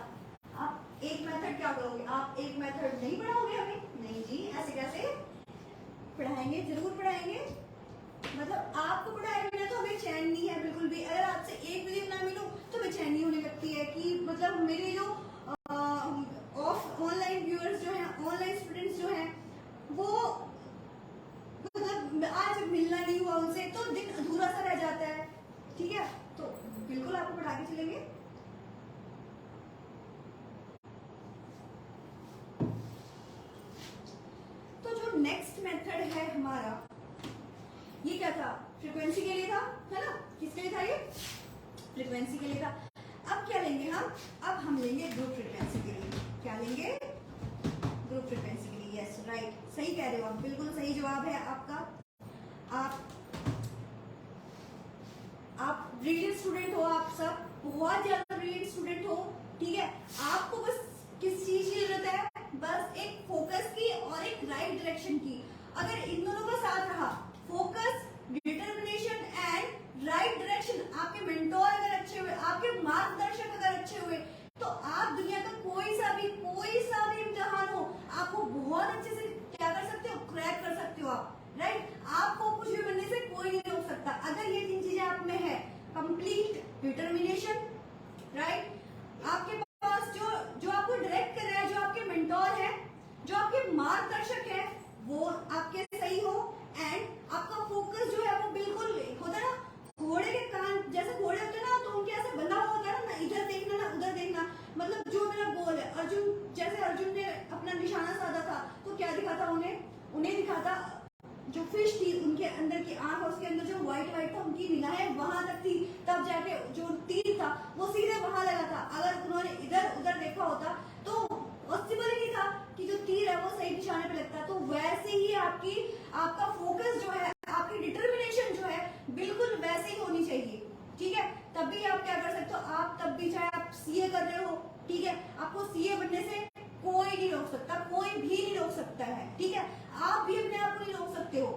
आप एक मेथड क्या करोगे, आप एक मेथड नहीं पढ़ाओगे हमें, नहीं जी, ऐसे कैसे पढ़ाएंगे, जरूर पढ़ाएंगे। मतलब आपको पढ़ाए बिना तो हमें चैन नहीं है बिल्कुल भी। अगर आपसे एक वीडियो ना मिलो तो बेचैनी होने लगती है कि मतलब मेरे जो ऑनलाइन व्यूअर्स जो हैं, ऑनलाइन स्टूडेंट्स जो हैं, वो मतलब आज मिलना नहीं हुआ उनसे तो दिन अधूरा सा रह जाता है, ठीक है। तो बिल्कुल आपको पढ़ा के चलेंगे। तो जो नेक्स्ट मेथड है हमारा, ये क्या था, फ्रीक्वेंसी के लिए था, है ना। किसके लिए था ये, फ्रीक्वेंसी के लिए था। अब क्या लेंगे हम, अब हम लेंगे ग्रुप फ्रीक्वेंसी के लिए। क्या लेंगे, ग्रुप फ्रीक्वेंसी के लिए, यस राइट, सही कह रहे हो आप, बिल्कुल सही जवाब है आपका। आप ब्रिलियंट स्टूडेंट हो, आप सब बहुत ज्यादा ब्रिलियंट स्टूडेंट हो, ठीक है। आपको बस किस चीज की जरूरत है, बस एक फोकस की और एक राइट डायरेक्शन की। अगर इन दोनों का साथ रहा, focus, determination and right direction, आपके मेंटोर अगर अच्छे हुए, आपके राइट? आपके पास जो जो आपको डायरेक्ट कर रहा है, जो आपके मेंटोर है, जो आपके मार्गदर्शक है, वो आपके सही हो एंड आपका फोकस जो है वो बिल्कुल होता है ना, घोड़े के कान जैसे घोड़े होते हैं ना, तो उनके ऐसे बंधा हुआ होता है ना, इधर देखना ना उधर देखना, मतलब जो मेरा गोल है। अर्जुन जैसे अर्जुन ने अपना निशाना साधा था, तो क्या दिखा था उन्हें दिखा था जो फिश थी उनके अंदर की आंख, उसके अंदर जो व्हाइट व्हाइट था, उनकी निगाहें वहां तक थी, तब जाके जो तीर था वो सीधे वहां लगा था। अगर उन्होंने इधर उधर देखा होता तो पॉसिबल ही नहीं था कि जो तीर है वो सही निशाने पे लगता। तो वैसे ही आपका फोकस जो है, आपकी डिटर्मिनेशन जो है, बिल्कुल वैसे ही होनी चाहिए, ठीक है? तब भी आप क्या कर सकते हो, आप तब भी चाहे आप सीए कर रहे हो, ठीक है, आपको सीए बनने से कोई नहीं रोक सकता, कोई भी नहीं रोक सकता है, ठीक है? आप भी अपने आप को नहीं रोक सकते हो।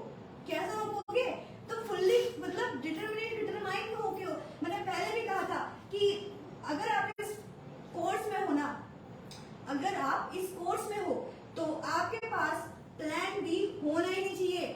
कैसे रोकोगे? तो फुल्ली मतलब डिटरमाइंड होके हो। मैंने पहले भी कहा था कि अगर आप इस कोर्स में हो ना, अगर आप इस कोर्स में हो तो आपके पास प्लान बी होना ही नहीं चाहिए,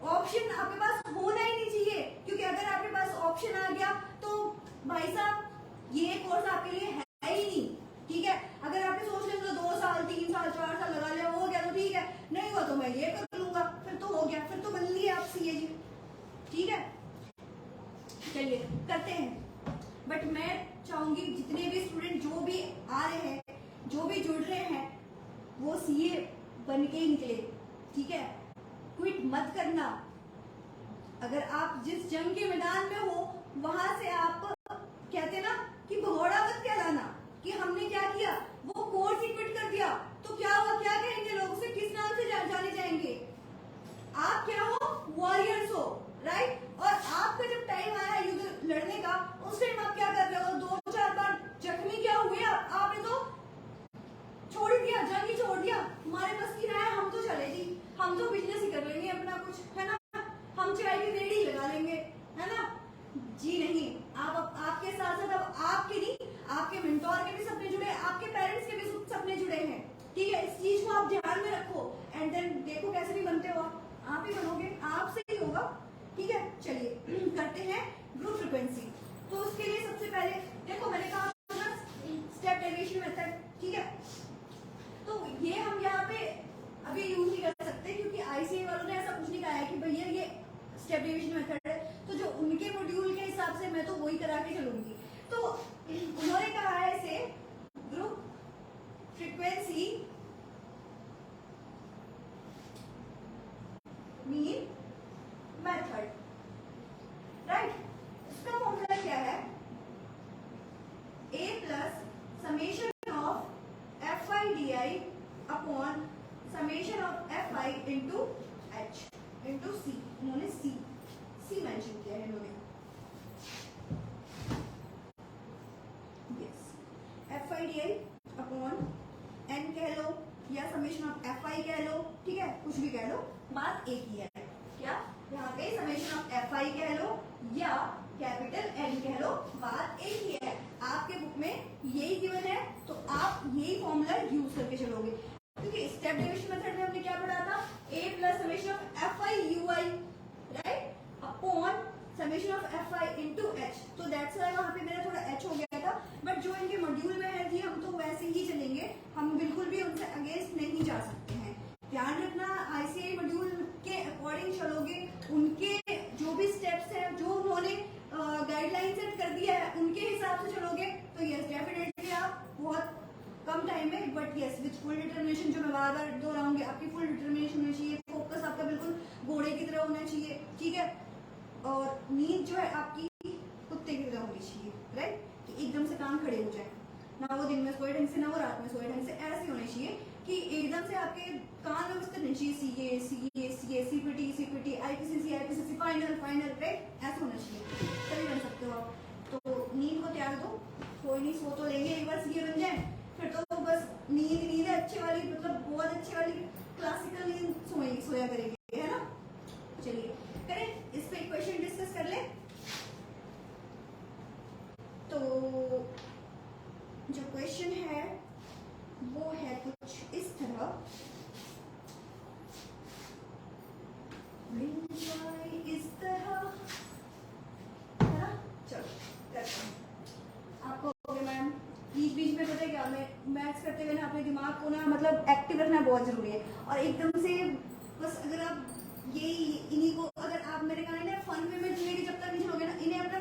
ऑप्शन आपके पास होना ही नहीं चाहिए, क्योंकि अगर आपके पास ऑप्शन आ गया तो भाई साहब ये कोर्स आपके लिए है ही नहीं, ठीक है? अगर आपने सोच लिया तो 2 साल 3 साल 4 साल लगा लिया, हो गया तो ठीक है, नहीं हुआ तो मैं ये कर लूंगा, फिर तो हो गया, फिर तो बन लिए आप सीए जी, ठीक है? चलिए करते हैं। बट मैं चाहूंगी जितने भी स्टूडेंट जो भी आ रहे हैं, जो भी जुड़ रहे हैं, वो सीए बन के ही निकले, ठीक है? क्विट मत करना। अगर आप जिस जंग के मैदान में हो वहां से आप कहते ना कि भगोड़ा मत कहलाना कि हमने क्या किया, वो कोर्स ही क्विट कर दिया, तो क्या हुआ, क्या कहेंगे लोग उसे, किस नाम से जाने जाएंगे? आप क्या हो, वॉरियर्स हो, राइट? और आपका जब टाइम आया युद्ध लड़ने का, उस टाइम आप क्या कर रहे हो, 2-4 बार जख्मी क्या हुए आपने तो छोड़ दिया, जंग ही छोड़ दिया, हमारे पास की ना है, हम तो चले जी, हम तो बिजनेस ही कर लेंगे अपना कुछ, है ना, हम चाय की रेडी लगा लेंगे, है ना जी? नहीं, आपके साथ साथ अब आपके नहीं, आपके मेंटोर के भी सपने जुड़े, आपके पेरेंट्स के भी सपने जुड़े हैं, ठीक है? इस चीज को आप ध्यान में रखो एंड देन देखो कैसे भी बनते हो, आप ही बनोगे, आपसे ही होगा, ठीक है? चलिए करते हैं ग्रुप फ्रीक्वेंसी। तो उसके लिए सबसे पहले देखो, मैंने कहा स्टेप डेविएशन मेथड, ठीक है? तो ये हम यहाँ पे अभी यूज नहीं कर सकते, क्योंकि आईसीए वालों ने ऐसा कुछ नहीं कहा है कि भैया ये स्टेप डेविएशन मेथड है, तो जो उनके मॉड्यूल के हिसाब से मैं तो वही करा के चलूंगी। तो उन्होंने कहा है इसे group frequency mean method, right? इसका फॉर्मूला क्या है, a plus summation of F I D i upon summation of F i into h into c. उन्होंने सी मेंशन किया है इन्होंने, yes, f I D i upon n कह लो या समेशन ऑफ एफ आई कह लो, ठीक है? कुछ भी कह लो, बात एक ही है। क्या यहाँ पे समेशन ऑफ एफ आई कह लो या कैपिटल एन कह लो, बात एक ही है। आपके बुक में यही गिवन है, तो आप यही फॉर्मूला यूज करके चलोगे, क्योंकि स्टेप डेविएशन मेथड में हमने क्या पढ़ा था, a plus summation of F I you I, right, upon summation of F i into H. तो दैट्स व्हाई वहां पे मेरा थोड़ा एच हो गया था, बट जो इनके मॉड्यूल में है जी, हम तो वैसे ही चलेंगे, हम बिल्कुल भी उनसे अगेंस्ट नहीं जा सकते हैं। ध्यान रखना, आईसीआई मॉड्यूल के अकॉर्डिंग चलोगे, उनके जो भी स्टेप्स है, जो उन्होंने गाइडलाइन सेट कर दिया है, उनके हिसाब से चलोगे तो यस डेफिनेटली आप बहुत कम टाइम में, but yes with full determination, जो मैं बार बार दोहराऊंगी, आपकी फुल डिटर्मिनेशन होनी चाहिए, फोकस आपका बिल्कुल घोड़े की तरह होना चाहिए, ठीक है? और नींद जो है आपकी कुत्ते की तरह होनी चाहिए, राइट? कि एकदम से कान खड़े हो जाए, ना वो दिन में सोए ढंग से, ना वो रात में सोए ढंग से, ऐसे होने चाहिए कि एकदम से आपके कान में बसते नहीं चाहिए, CA CA CA CPT CPT IPCC IPCC final final, right? ऐसा होना चाहिए, तभी बन सकते हो आप। तो नींद को त्याग दो, कोई नहीं, सो तो लेंगे, एक बार सीए बन जाए फिर तो बस नींद है अच्छे वाली, मतलब बहुत अच्छे वाली क्लासिकल नींद सोया करेंगे, है ना? चलिए करें, इस पे एक क्वेश्चन डिस्कस कर ले। तो जो क्वेश्चन है वो है कुछ इस तरह, इस तरह, है ना? चलो करते हैं। आप कहोगे मैम करते हुए ना अपने दिमाग को ना मतलब एक्टिव रखना बहुत जरूरी है। और एकदम से बस अगर आप यही इन्हीं को अगर आप मेरे कहा ना फन वे में जिंदगी जब तक नहीं चलोगे ना, इन्हें अपना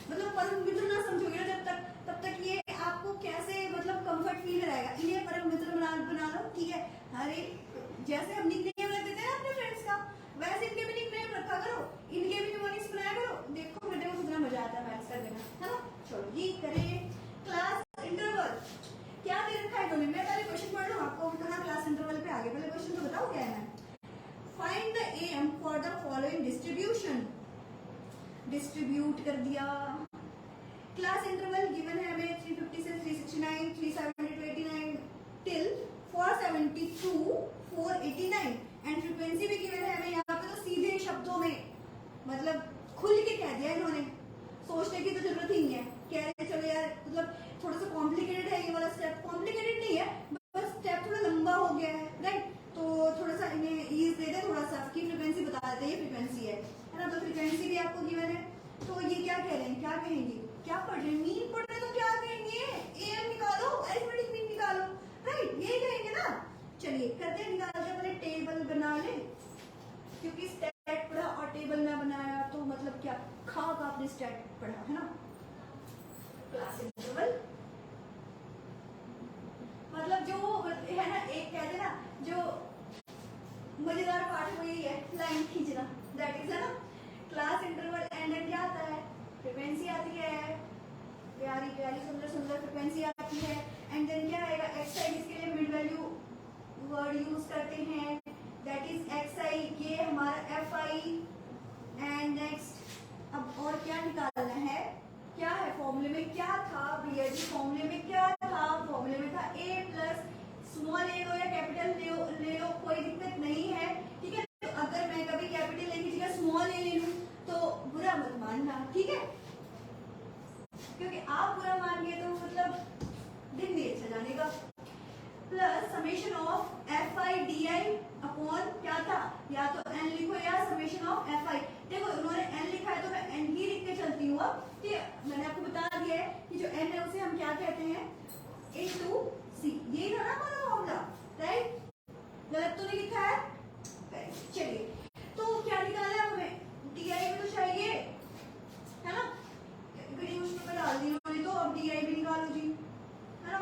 मतलब परम मित्र ना समझोगे ना जब तक, तब तक ये आपको कैसे मतलब कंफर्ट फील कराएगा। इन्हें परम मित्र बना लो, ठीक है। अरे जैसे हम निकनेम रख देते हैं ना अपने फ्रेंड्स का, वैसे इनके भी निकनेम रखा करो, इनके भी निमोनिक्स बनाया करो। देखो बेटे को कितना मजा आता है मैथ्स करने में, है ना। चलो ये करें क्लास इंटरवल। क्या दे रखा है इन्होंने, मैं पहले क्वेश्चन पढ़ लूँ आपको कहाँ क्लास इंटरवल पे आगे, पहले क्वेश्चन तो बताओ क्या है। Find the M for the following distribution. Distribute कर दिया। क्लास इंटरवल गिवन है हमें 350 से 369, 370 to 89 टिल 472 489 एंड फ्रीक्वेंसी भी गिवन है हमें यहाँ पे। तो सीधे शब्दों में मतलब खुल के कह दिया इन्होंने, सोचने की तो जरूरत ही नहीं है। कह रहे चलो यार मतलब थोड़ा सा कॉम्प्लिकेटेड है ये वाला स्टेप, कॉम्प्लिकेटेड नहीं है बस स्टेप थोड़ा लंबा हो गया है, राइट। तो थोड़ा सा इन्हें ईज दे दे, थोड़ा सा की फ्रीक्वेंसी बता देते हैं, ये फ्रीक्वेंसी है ना। तो फ्रीक्वेंसी भी आपको गिवन है। तो ये क्या कह रहे हैं, क्या कहेंगे, क्या पढ़ रहे हैं, मीन पढ़ रहे हैं तो क्या कहेंगे, एम निकालो, अरिथमेटिक मीन निकालो, राइट, यही कहेंगे ना। चलिए करते हैं, निकालते हैं। पहले टेबल बना ले, क्योंकि स्टैट पढ़ा और टेबल ना बनाया तो मतलब क्या खाक आपने स्टैट पढ़ा, है ना। क्लास इंटरवल मतलब जो है ना, एक कहते ना जो मजेदार पार्ट वो यही है, लाइन खींचना, दैट इज है ना क्लास इंटरवल। एंड क्या आता है, फ्रीक्वेंसी आती है, प्यारी प्यारी सुंदर सुंदर फ्रीक्वेंसी आती है। एंड देन क्या आएगा, एक्स आई, जिसके लिए मिड वैल्यू वर्ड यूज करते हैं, दैट इज एक्स आई, ये हमारा एफ आई। एंड नेक्स्ट अब और क्या निकालना है, क्या है फॉर्मूले में, क्या था भैया जी फॉर्मूले में, क्या था फॉर्मूले में था ए प्लस स्मॉल ए लो या कैपिटल ले लो, कोई दिक्कत नहीं है, ठीक है। तो अगर मैं कभी कैपिटल ले की जगह स्मॉल ए ले लूं तो बुरा मत मानना, ठीक है, क्योंकि आप बुरा मान गए तो मतलब दिन नहीं अच्छा जाने का। Plus summation of F I D i upon क्या था, या तो एन लिखो या समेशन ऑफ एफ आई। देखो उन्होंने एन लिखा है तो मैं एन ही लिख के चलती हूँ। ठीक है, मैंने आपको बता दिया है कि जो एन है उसे हम क्या कहते हैं, इनटू सी। यही था ना हमारा फॉर्मूला, राइट, गलत तो नहीं लिखा है। चलिए तो क्या निकाला है हमें, डी आई में तो चाहिए, है ना, उसमें मैं डाल दी उन्होंने, तो अब डी आई भी निकालो जी, है ना।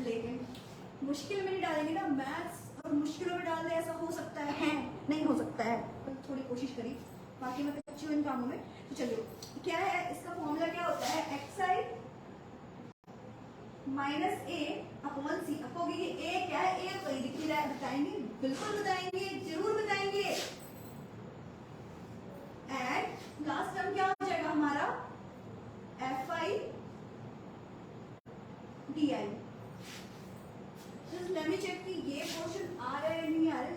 लेकिन मुश्किल में नहीं डालेंगे ना, मैथ्स और मुश्किलों में डाल दे ऐसा हो सकता है नहीं हो सकता है, थोड़ी कोशिश करी, बाकी मैं कच्ची हूँ इन कामों में। तो चलिए क्या है इसका फॉर्मूला, क्या होता है, एक्स आई माइनस ए अपॉन सी। आपको ये ए क्या है, ए कहीं दिख नहीं रहा है, बताएंगे, बिल्कुल बताएंगे, जरूर बताएंगे। एंड लास्ट टर्म क्या हो जाएगा हमारा, F I D I. Let me check कि ये क्वेश्चन आ रहा है नहीं आ रहा है।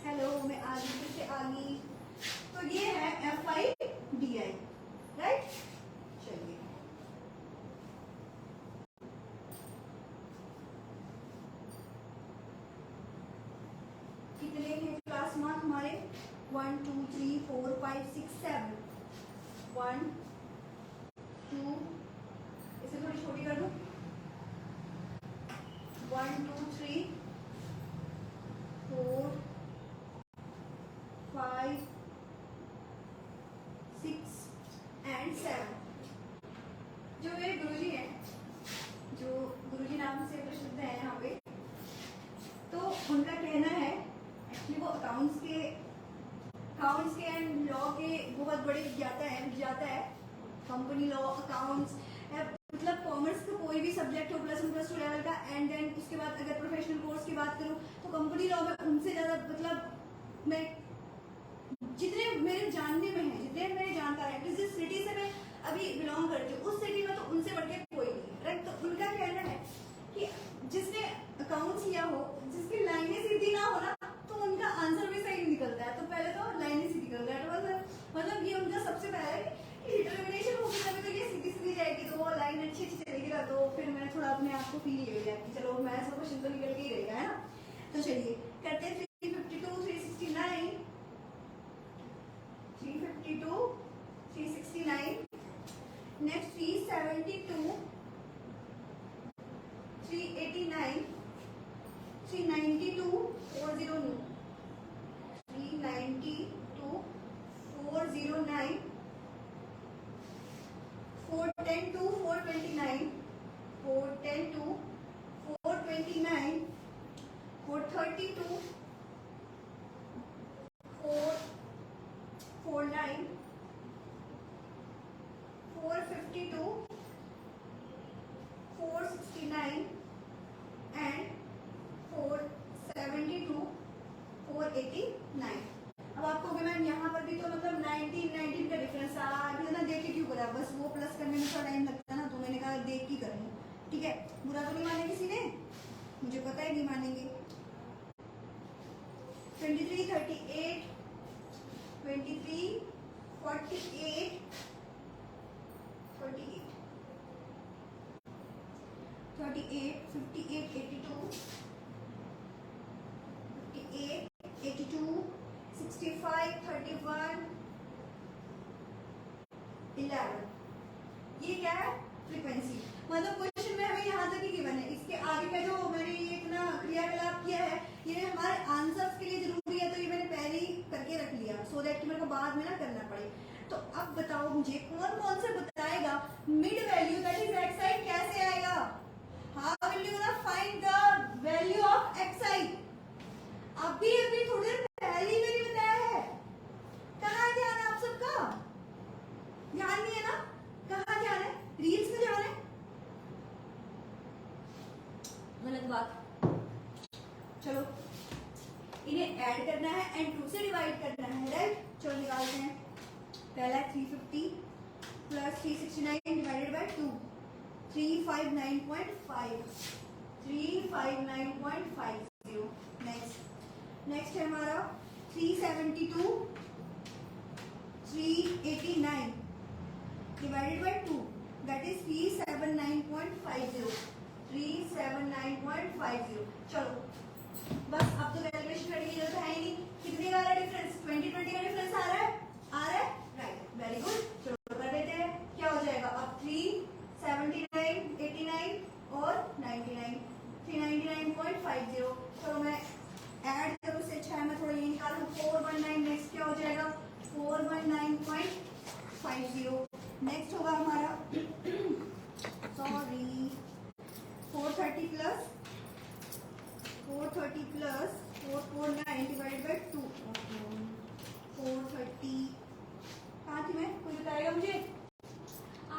हेलो, मैं आ गई, फिर से आ गई। तो ये है F I D I, right. चलिए कितने हैं क्लास मार्क हमारे, 1 2 3 4 5 6 7, 1 2, इसे थोड़ी छोटी कर दूं, 1 2 3 4 5 6 एंड 7। जो मेरे गुरुजी हैं, जो गुरुजी नाम से प्रसिद्ध है यहाँ पे, तो उनका कहना है एक्चुअली वो अकाउंट्स के एंड लॉ के बहुत बड़े विज्ञाता है। कंपनी लॉ, अकाउंट्स, मतलब कॉमर्स का कोई भी सब्जेक्ट हो प्लस 1 प्लस 2 लेवल का। एंड देन उसके बाद अगर प्रोफेशनल कोर्स की बात करूँ तो कंपनी लॉ में उनसे ज़्यादा मतलब मैं जितने मेरे जानने में है, जितने मेरे जानकार है, जिस सिटी से मैं अभी बिलोंग करती हूँ उस सिटी में तो उनसे बढ़ के कोई नहीं, राइट। तो उनका कहना है कि जिसने अकाउंट्स लिया हो, जिसकी लाइनें सीधी ना हो ना, तो उनका आंसर भी सही निकलता है। तो पहले तो लाइनें सीधी कर रहा है, मतलब ये उनका सबसे पहला है कि डिटर्मिनेशन होगी तभी तो ये सीधी सीधी जाएगी, तो वो लाइन अच्छी चलेगी ना। तो फिर मैंने थोड़ा अपने आप को फील किया कि चलो मैं सब क्वेश्चन तो निकल के ही रहेगा, है ना। तो चलिए करते हैं 352 369 409, 392, 409, 410 to 429, 410 to 429, 432, 449, 452, 469 and 472, 489। अब आपको मैम यहाँ पर भी तो मतलब 19 का डिफरेंस आ ना, देख के क्यों करा, बस वो प्लस करने में थोड़ा टाइम लगता है ना, तो मैंने कहा देख के करूँ। ठीक है, बुरा तो नहीं माने किसी ने, मुझे पता है नहीं मानेंगे। 23, 38, 23, 48, 48, 38, 58, 82, 58, 82, 65, 31, 11। ये क्या है? फ्रीक्वेंसी। मतलब क्वेश्चन में हमें यहाँ तक ही गिवन है, इसके आगे का जो मैंने ये इतना क्रियाकलाप किया है ये हमारे आंसर्स के लिए जरूरी है, तो ये मैंने पहले ही करके रख लिया सो दैट कि मेरे को बाद में ना करना पड़े। तो अब बताओ मुझे कौन कौन से बताएगा mid value that is x i कैसे आएगा? How will you find the value of x i? अभी थोड़ी देर पहले ही मैंने बताया है। कहाँ ध्यान है आप सबका? ध्यान नहीं है ना? कहाँ ध्यान है? रील्स में ध्यान है? गलत बात। चलो इन्हें ऐड करना है एंड 2 से डिवाइड करना है, राइट? चलो निकालते हैं। पहला 350 प्लस 369 डिवाइडेड बाय 2, 359.5, 359.50। नेक्स्ट है हमारा 372, 389 डिवाइडेड बाय 2 दैट इज 379.50, 379.50। चलो बस अब तो कैलकुलेशन करने की जरूरत है ही नहीं। कितने का आ रहा है डिफरेंस? 20 का डिफरेंस आ रहा है? Right, very good. चलो कर देते हैं, क्या हो जाएगा अब? 379, 89 और 99, 399.50। चलो मैं ऐड करूँ से अच्छा है मैं थोड़ा ये निकालूं। 419 नेक्स्ट क्या हो जाएगा? 419.50। नेक्स्ट होगा हमारा सॉरी 430 प्लस 449 डिवाइडेड बाय 2, 430। कहाँ थी मैं? कोई बताएगा मुझे?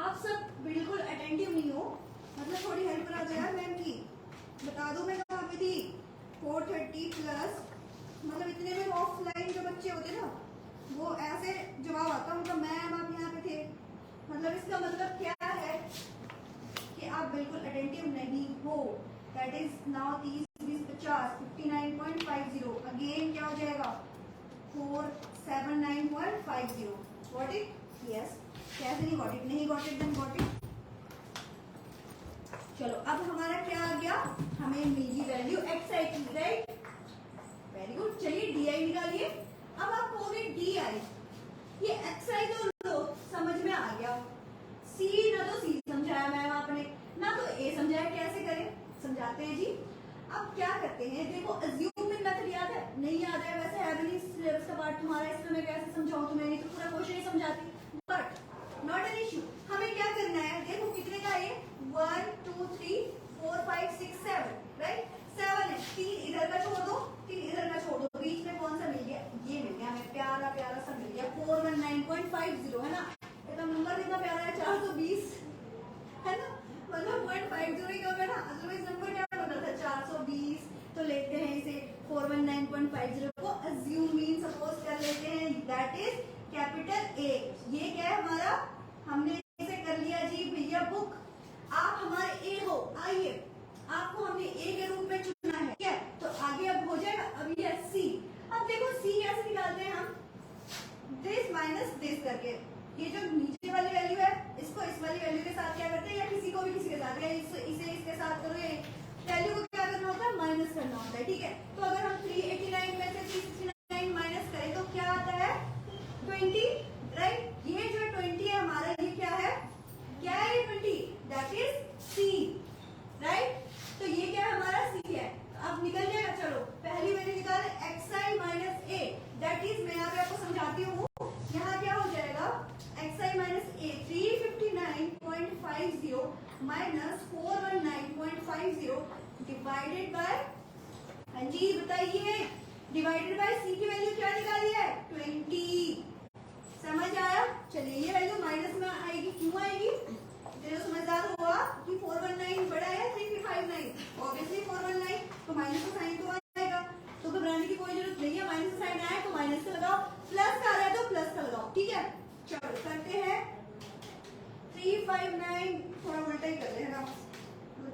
आप सब बिल्कुल अटेंटिव नहीं हो, मतलब थोड़ी हेल्प करा दो यार मैम की, बता दो मैं कहाँ पे थी। 430 प्लस मतलब इतने में ऑफलाइन जो बच्चे होते ना वो ऐसे जवाब आता, मतलब मैम आप यहाँ पे थे, मतलब इसका मतलब क्या है कि आप बिल्कुल अटेंटिव नहीं हो। That is now 30, 50, 59.50। अगेन क्या हो जाएगा? 479.50। Got it? यस। कैसे नहीं गॉट इट? नहीं got it then got it. चलो अब हमारा क्या आ गया? हमें मिली वैल्यू एक्स आई की, राइट? Very good. चलिए डी आई निकालिए। अब आप कहोगे डी आई, ये एक्स आई तो लो समझ में आ गया, सी ना तो सी समझाया मैम आपने ना तो ए समझाया, कैसे करें? समझाते हैं जी। अब क्या करते हैं, देखो अज्यूमिंग मेथड याद है? नहीं याद है? वैसे है भी नहीं सिलेबस का पार्ट तुम्हारा, इसमें मैं कैसे समझाऊं तुम्हें? नहीं तो पूरा क्वेश्चन ही समझाती, बट नॉट एन इश्यू। हमें क्या करना है, देखो कितने का है? 1 2 3 4 5 6 7, राइट? 7 है, 3 इधर का छोड़ दो, 3 इधर का छोड़ दो, बीच में कौन सा मिल गया? ये मिल गया हमें, प्यारा प्यारा सा मिल गया 419.50, है ना? इसका नंबर कितना प्यारा है? 420, है ना? मतलब 0.50 ही कम है ना, अदरवाइज नंबर क्या बना था? 420। तो लेते हैं इसे 419.50 को अज्यूम मीन सपोज कर लेते हैं, दैट इज कैपिटल ए। ये क्या है हमारा? हमने इसे कर लिया जी भैया बुक। आप हमारे ए हो, आइए आपको हमने ए के रूप में चुना है, क्या? तो आगे अब हो जाएगा, अभी है सी। अब देखो सी कैसे निकालते हैं हम? दिस माइनस दिस करके, ये जो नीचे वाली वैल्यू है इसको इस वाली वैल्यू के साथ क्या करते हैं, या किसी को भी किसी के साथ, या इसे इसके साथ करो, ये वैल्यू को क्या करना होता है? माइनस करना होता है, ठीक है? तो अगर हम 389 में से 369 माइनस करें तो क्या आता है? 20, राइट? ये जो 20 है हमारा, ये क्या है? -419.50 डिवाइडेड बाय, हाँ जी बताइए, डिवाइडेड बाय सी की वैल्यू क्या निकाली है 20। समझ आया? चलिए ये वैल्यू माइनस में आएगी, क्यों आएगी? जो समझदार हुआ कि 419 बड़ा है 3359, ऑब्वियसली 419 तो माइनस का साइन तो आएगा, तो घबराने की कोई जरूरत नहीं है। माइनस का साइन आया तो माइनस का लगाओ, प्लस का आ रहा है तो प्लस का लगाओ, ठीक है। चलो करते हैं 359, थोड़ा उल्टा ही कर ले है ना,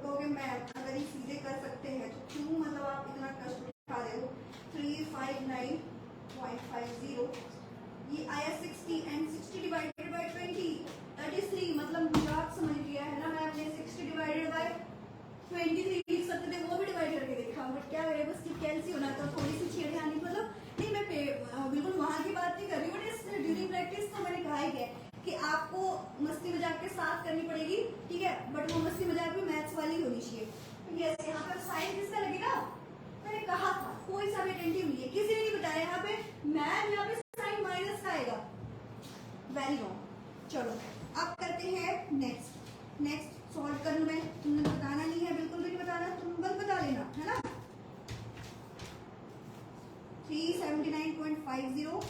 कहोगे मैम अगर ये सीधे कर सकते हैं तो क्यों मतलब आप इतना कष्ट उठा रहे हो। 359.50 ये आया 60 and 60 divided by 20 that is 3, मतलब मजाक समझ लिया है ना मैंने। 60 डिवाइडेड बाय 23 लिख सकते थे, वो भी डिवाइड करके देखा, बट क्या करें बस कैलसी होना था, थोड़ी सी छेड़खानी, मतलब नहीं मैं बिल्कुल वहां की बात नहीं कर रही हूँ, बट ड्यूरिंग प्रैक्टिस तो मैंने कहा ही है कि आपको मस्ती मजाक के साथ करनी पड़ेगी, ठीक है, बट वो मस्ती मजाक भी मैथ्स वाली होनी चाहिए। यस, यहाँ पर साइन किसका लगेगा, मैंने कहा था, कोई सा भी अटेंटिव नहीं है, किसी ने नहीं बताया यहाँ पे मैम यहाँ पे साइन माइनस का आएगा, वेरी रॉन्ग। चलो अब करते हैं नेक्स्ट सॉल्व करने में तुमने बताना नहीं है, बिल्कुल भी नहीं बताना, तुम बस बता लेना है ना। 379.50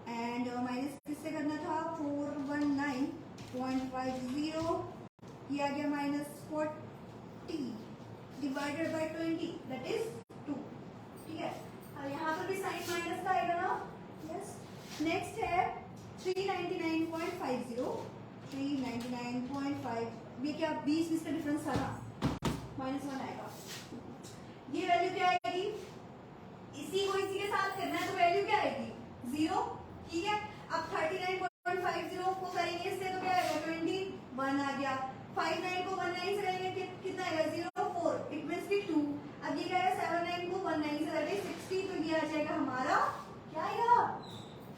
एंड माइनस किससे करना था 419.50, ये आ गया -40 डिवाइडेड बाय 20 दैट इज 2, ठीक है। अब यहाँ पर भी साइन माइनस का आएगा ना, यस। नेक्स्ट है 399.50, ये क्या 20 का डिफरेंस था ना, -1 आएगा। ये वैल्यू क्या आएगी, इसी को इसी के साथ करना है तो वैल्यू क्या आएगी 0, ठीक है। अब 39.50 को करेंगे इससे तो क्या आएगा 21 आ गया, 59 को 19 से करेंगे कितना आएगा 04, इट मींस कि 2। अब ये क्या है 79 को 19 से करेंगे 60, तो ये आ जाएगा हमारा क्या आएगा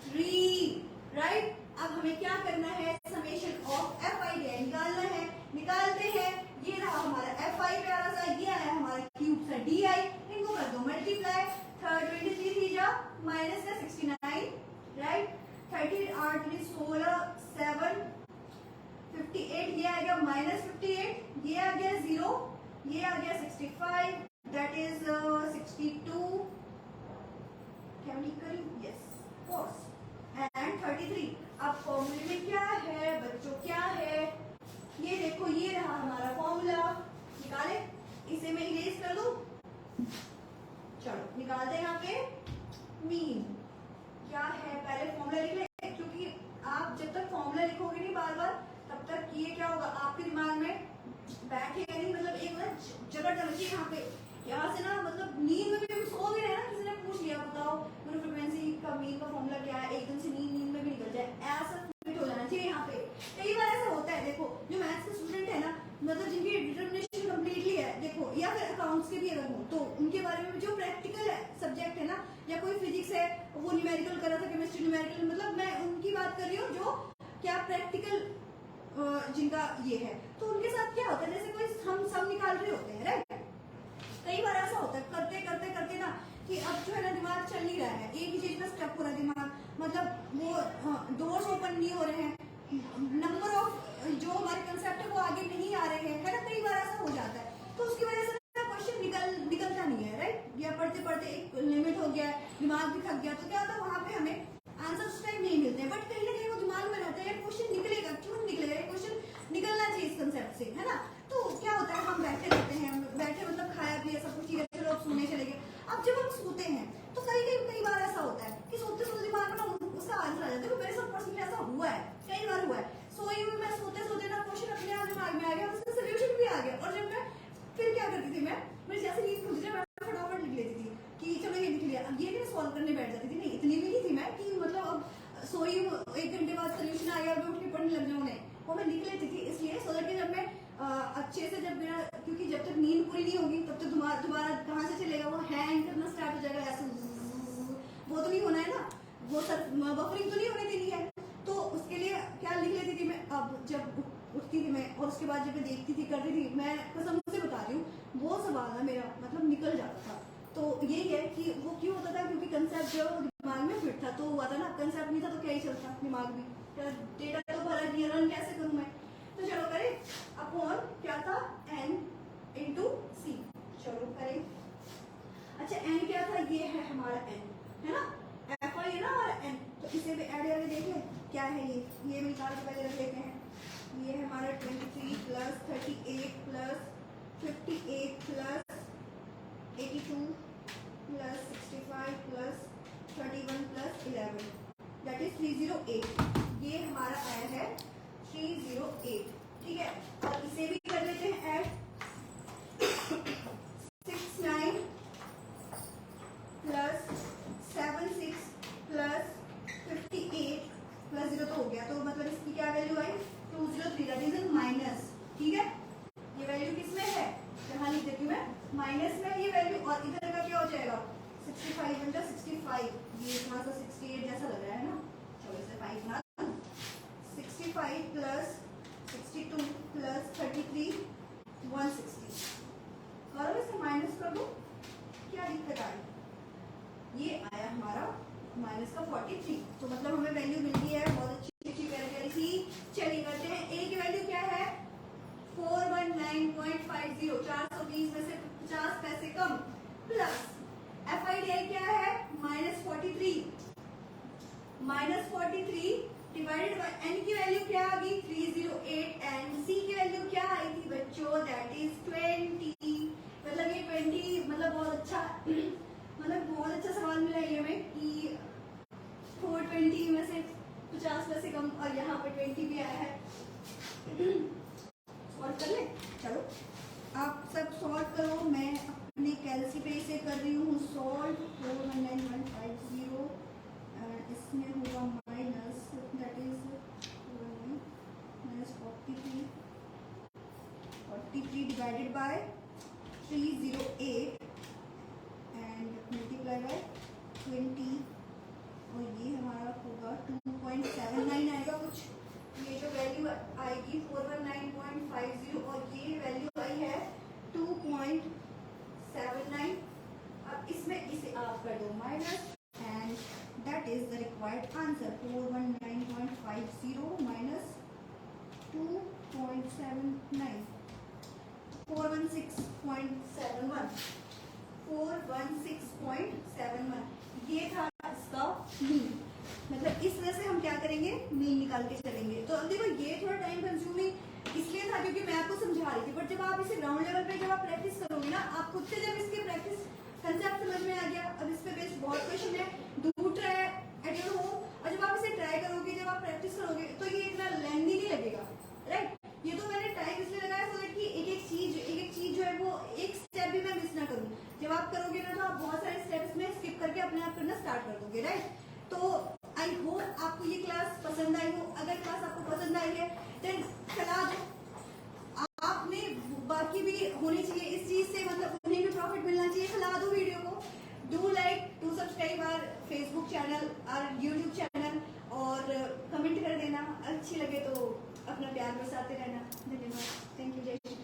3, राइट। अब हमें क्या करना है, समेशन ऑफ fi निकालना है, निकालते हैं। ये रहा हमारा fi प्यारा सा, ये आया हमारा क्यूब सा di, इनको कर दो मल्टीप्लाई, 23 थी जा माइनस का 69, राइट। 30 8 16 7 58, ये आ गया -58, ये आ गया 0, ये आ गया 65 दैट इज 62, क्या करी, यस कोर्स, एंड 33। अब फॉर्मूले में क्या है बच्चों, क्या है, ये देखो, ये रहा हमारा फॉर्मूला, निकाले, इसे मैं इरेज कर दूं, चलो निकालते हैं यहाँ पे मीन क्या है, पहले फॉर्मूला लिख ले, क्योंकि आप जब तक फॉर्मूला लिखोगे नहीं बार बार तब तक ये क्या होगा आपके दिमाग में बैठेगा नहीं, मतलब एक ना जगह डलती है यहाँ से ना, मतलब नींद में भी सो भी रहे ना, किसी ने पूछ लिया बताओ फ्रीक्वेंसी का मीन का फॉर्मूला क्या है, एकदम से नींद में भी निकल जाए, ऐसा फिट हो जाना चाहिए यहाँ पे। कई बार ऐसा होता है, देखो जो मैथ्स के स्टूडेंट है ना, मतलब जिनकी डिटर्मिनेशन कम्प्लीटली है, देखो या फिर अकाउंट्स के भी अगर हो तो उनके बारे में जो प्रैक्टिकल सब्जेक्ट है ना, या कोई फिजिक्स है वो न्यूमेरिकल कर रहा था, केमिस्ट्री न्यूमेरिकल, मतलब मैं उनकी बात कर रही हूँ जो क्या प्रैक्टिकल जिनका ये है, तो उनके साथ क्या होता है, जैसे कोई हम सब निकाल रहे होते हैं, राइट। कई बार ऐसा होता है करते करते करते ना कि अब जो है ना दिमाग चल नहीं रहा है, एक ही चीज में स्टक हो रहा है दिमाग, मतलब वो डोर्स ओपन नहीं हो रहे हैं, नंबर ऑफ जो हमारे कंसेप्ट है वो आगे नहीं आ रहे हैं, है ना, कई बार ऐसा हो जाता है, तो उसकी वजह से क्वेश्चन निकलता नहीं है, राइट। या पढ़ते पढ़ते एक लिमिट हो गया, दिमाग भी थक गया, तो क्या होता है वहां पे हमें आंसर उस टाइम नहीं मिलते, बट कहीं ना कहीं वो दिमाग में रहता है क्वेश्चन निकलेगा, क्यों निकलेगा, क्वेश्चन निकलना चाहिए इस कंसेप्ट से, है ना। तो क्या होता है हम बैठे रहते हैं, बैठे मतलब खाया पिया सब कुछ, चलो अब सोने चले गए। अब जब हम सोते हैं तो कई बार ऐसा होता है कि सोते सोते दिमाग में ना उसका आंसर आ जाता है, मेरे साथ पर्सनली ऐसा हुआ है, कई बार हुआ है, सोई हुई मैं सोते सोते ना क्वेश्चन अपने आप दिमाग में आ गया, उसका सोल्यूशन भी आ गया, और जब मैं फिर क्या करती थी, मैं जैसे नींद खुल जाए मैं फटाफट लिख लेती थी कि चलो ये लिख लिया, अब ये नहीं सॉल्व करने बैठ जाती थी, नहीं इतनी भी नहीं थी मैं कि मतलब अब सोई 1 घंटे बाद सोल्यूशन आ गया और मैं उठ के पढ़ने लग जाऊँ, वो मैं लिख लेती थी, इसलिए सो दैट जब मैं अच्छे से जब मेरा, क्योंकि जब तक नींद पूरी नहीं होगी तब तक दोबारा कहाँ से चलेगा, वो हैंग करना स्टार्ट हो जाएगा, ऐसे वो तो नहीं होना है ना, वो सर बफरिंग तो नहीं होने देनी है, तो उसके लिए क्या लिख लेती थी मैं। अब जब उठती थी मैं और उसके बाद जब मैं देखती थी करती थी, मैं कसम से बता रही हूँ वो सवाल ना मेरा मतलब निकल जाता था। तो यही है कि वो क्यों होता था, क्योंकि कंसेप्ट जो दिमाग में फिट था, तो हुआ था ना, कंसेप्ट नहीं था तो क्या ही चलता दिमाग भी, डेटा तो भरा दिया, रन कैसे करूँ मैं। तो चलो करें अपॉन क्या था और ये है हमारा n, है ना, f है ना हमारा n, तो इसे भी ऐड करके देखें क्या है ये निकाल के पहले रख लेते हैं। ये है हमारा 23 plus 38 plus 58 plus 82 plus 65 plus 31 plus 11 that is 308। ये हमारा आया है 308, ठीक है। और इसे भी कर लेते हैं ऐड। 69 प्लस 76 प्लस 58 प्लस 0 तो हो गया, तो मतलब इसकी क्या value I 203, that is in minus, ठीक है। ये वैल्यू किसमें है, यहाँ लिख देती हूँ मैं, माइनस में ये वैल्यू, और इधर का क्या हो जाएगा 65 × 65, ये थोड़ा सा 68 जैसा लग रहा है ना, चलो इसे 5 ना, 65 प्लस 62 प्लस 33 160, और इसे माइनस कर दो, क्या दिक्कत आई, ये आया हमारा माइनस का 43, तो मतलब हमें वैल्यू मिल गई है, बहुत अच्छी प्यारी सी। चलिए करते हैं, ए की वैल्यू क्या है 419.50, 420 में से 50 पैसे कम, प्लस FIDI क्या है -43, -43 डिवाइडेड बाय n की वैल्यू क्या आ गई 308, एंड c की वैल्यू क्या आई थी बच्चों, दैट इज 20। मतलब ये 20 मतलब बहुत अच्छा मतलब बहुत अच्छा सवाल मिला ये हमें कि 420 में से 50 पैसे कम, और यहाँ पे 20 भी आया है। सॉल्व कर ले, चलो आप सब सॉल्व करो, मैं अपने कैलसी पे इसे कर रही हूँ सॉल्व। 419.50 इसमें होगा minus, that is -43 divided by 308 and multiply by 20, और ये हमारा होगा 2.79 आएगा कुछ। ये जो वैल्यू आएगी 419.50 और ये वैल्यू आई है 2.79। अब इसमें इसे आप कर दो minus, and that is the required answer 419.50 minus 2.79, 416.71, 416.71, ये था इसका मीन। मतलब इस तरह से हम क्या करेंगे, मीन निकाल के चलेंगे। तो अब देखो ये थोड़ा टाइम कंज्यूमिंग इसलिए था क्योंकि मैं आपको समझा रही थी, बट जब आप इसे ग्राउंड लेवल पे जब आप प्रैक्टिस करोगे ना, आप खुद से जब इसकी प्रैक्टिस कंसेप्ट समझ में आ गया, अब इस पे बेस्ड बहुत क्वेश्चन है, do try at your home, और जब आप इसे ट्राई करोगे, जब आप प्रैक्टिस करोगे, तो ये इतना लेंथी नहीं लगेगा, राइट। ये तो मैंने टाइम इसलिए लगाया सो दैट कि एक एक चीज जो है वो एक स्टेप भी मैं मिस ना करूँ। जब आप करोगे ना तो आप बहुत सारे स्टेप्स में स्किप करके अपने आप करना स्टार्ट कर दोगे, राइट। तो आई होप आपको ये क्लास पसंद आई हो। अगर क्लास आपको पसंद आई है देन चला दो, आपने बाकी भी होनी चाहिए इस चीज से, मतलब उन्हें भी प्रॉफिट मिलना चाहिए, खिला दो वीडियो को। Do like, do subscribe our Facebook channel और यूट्यूब चैनल, और कमेंट कर देना, अच्छी लगे तो अपना प्यार बरसाते रहना। धन्यवाद, थैंक यू, जय श्री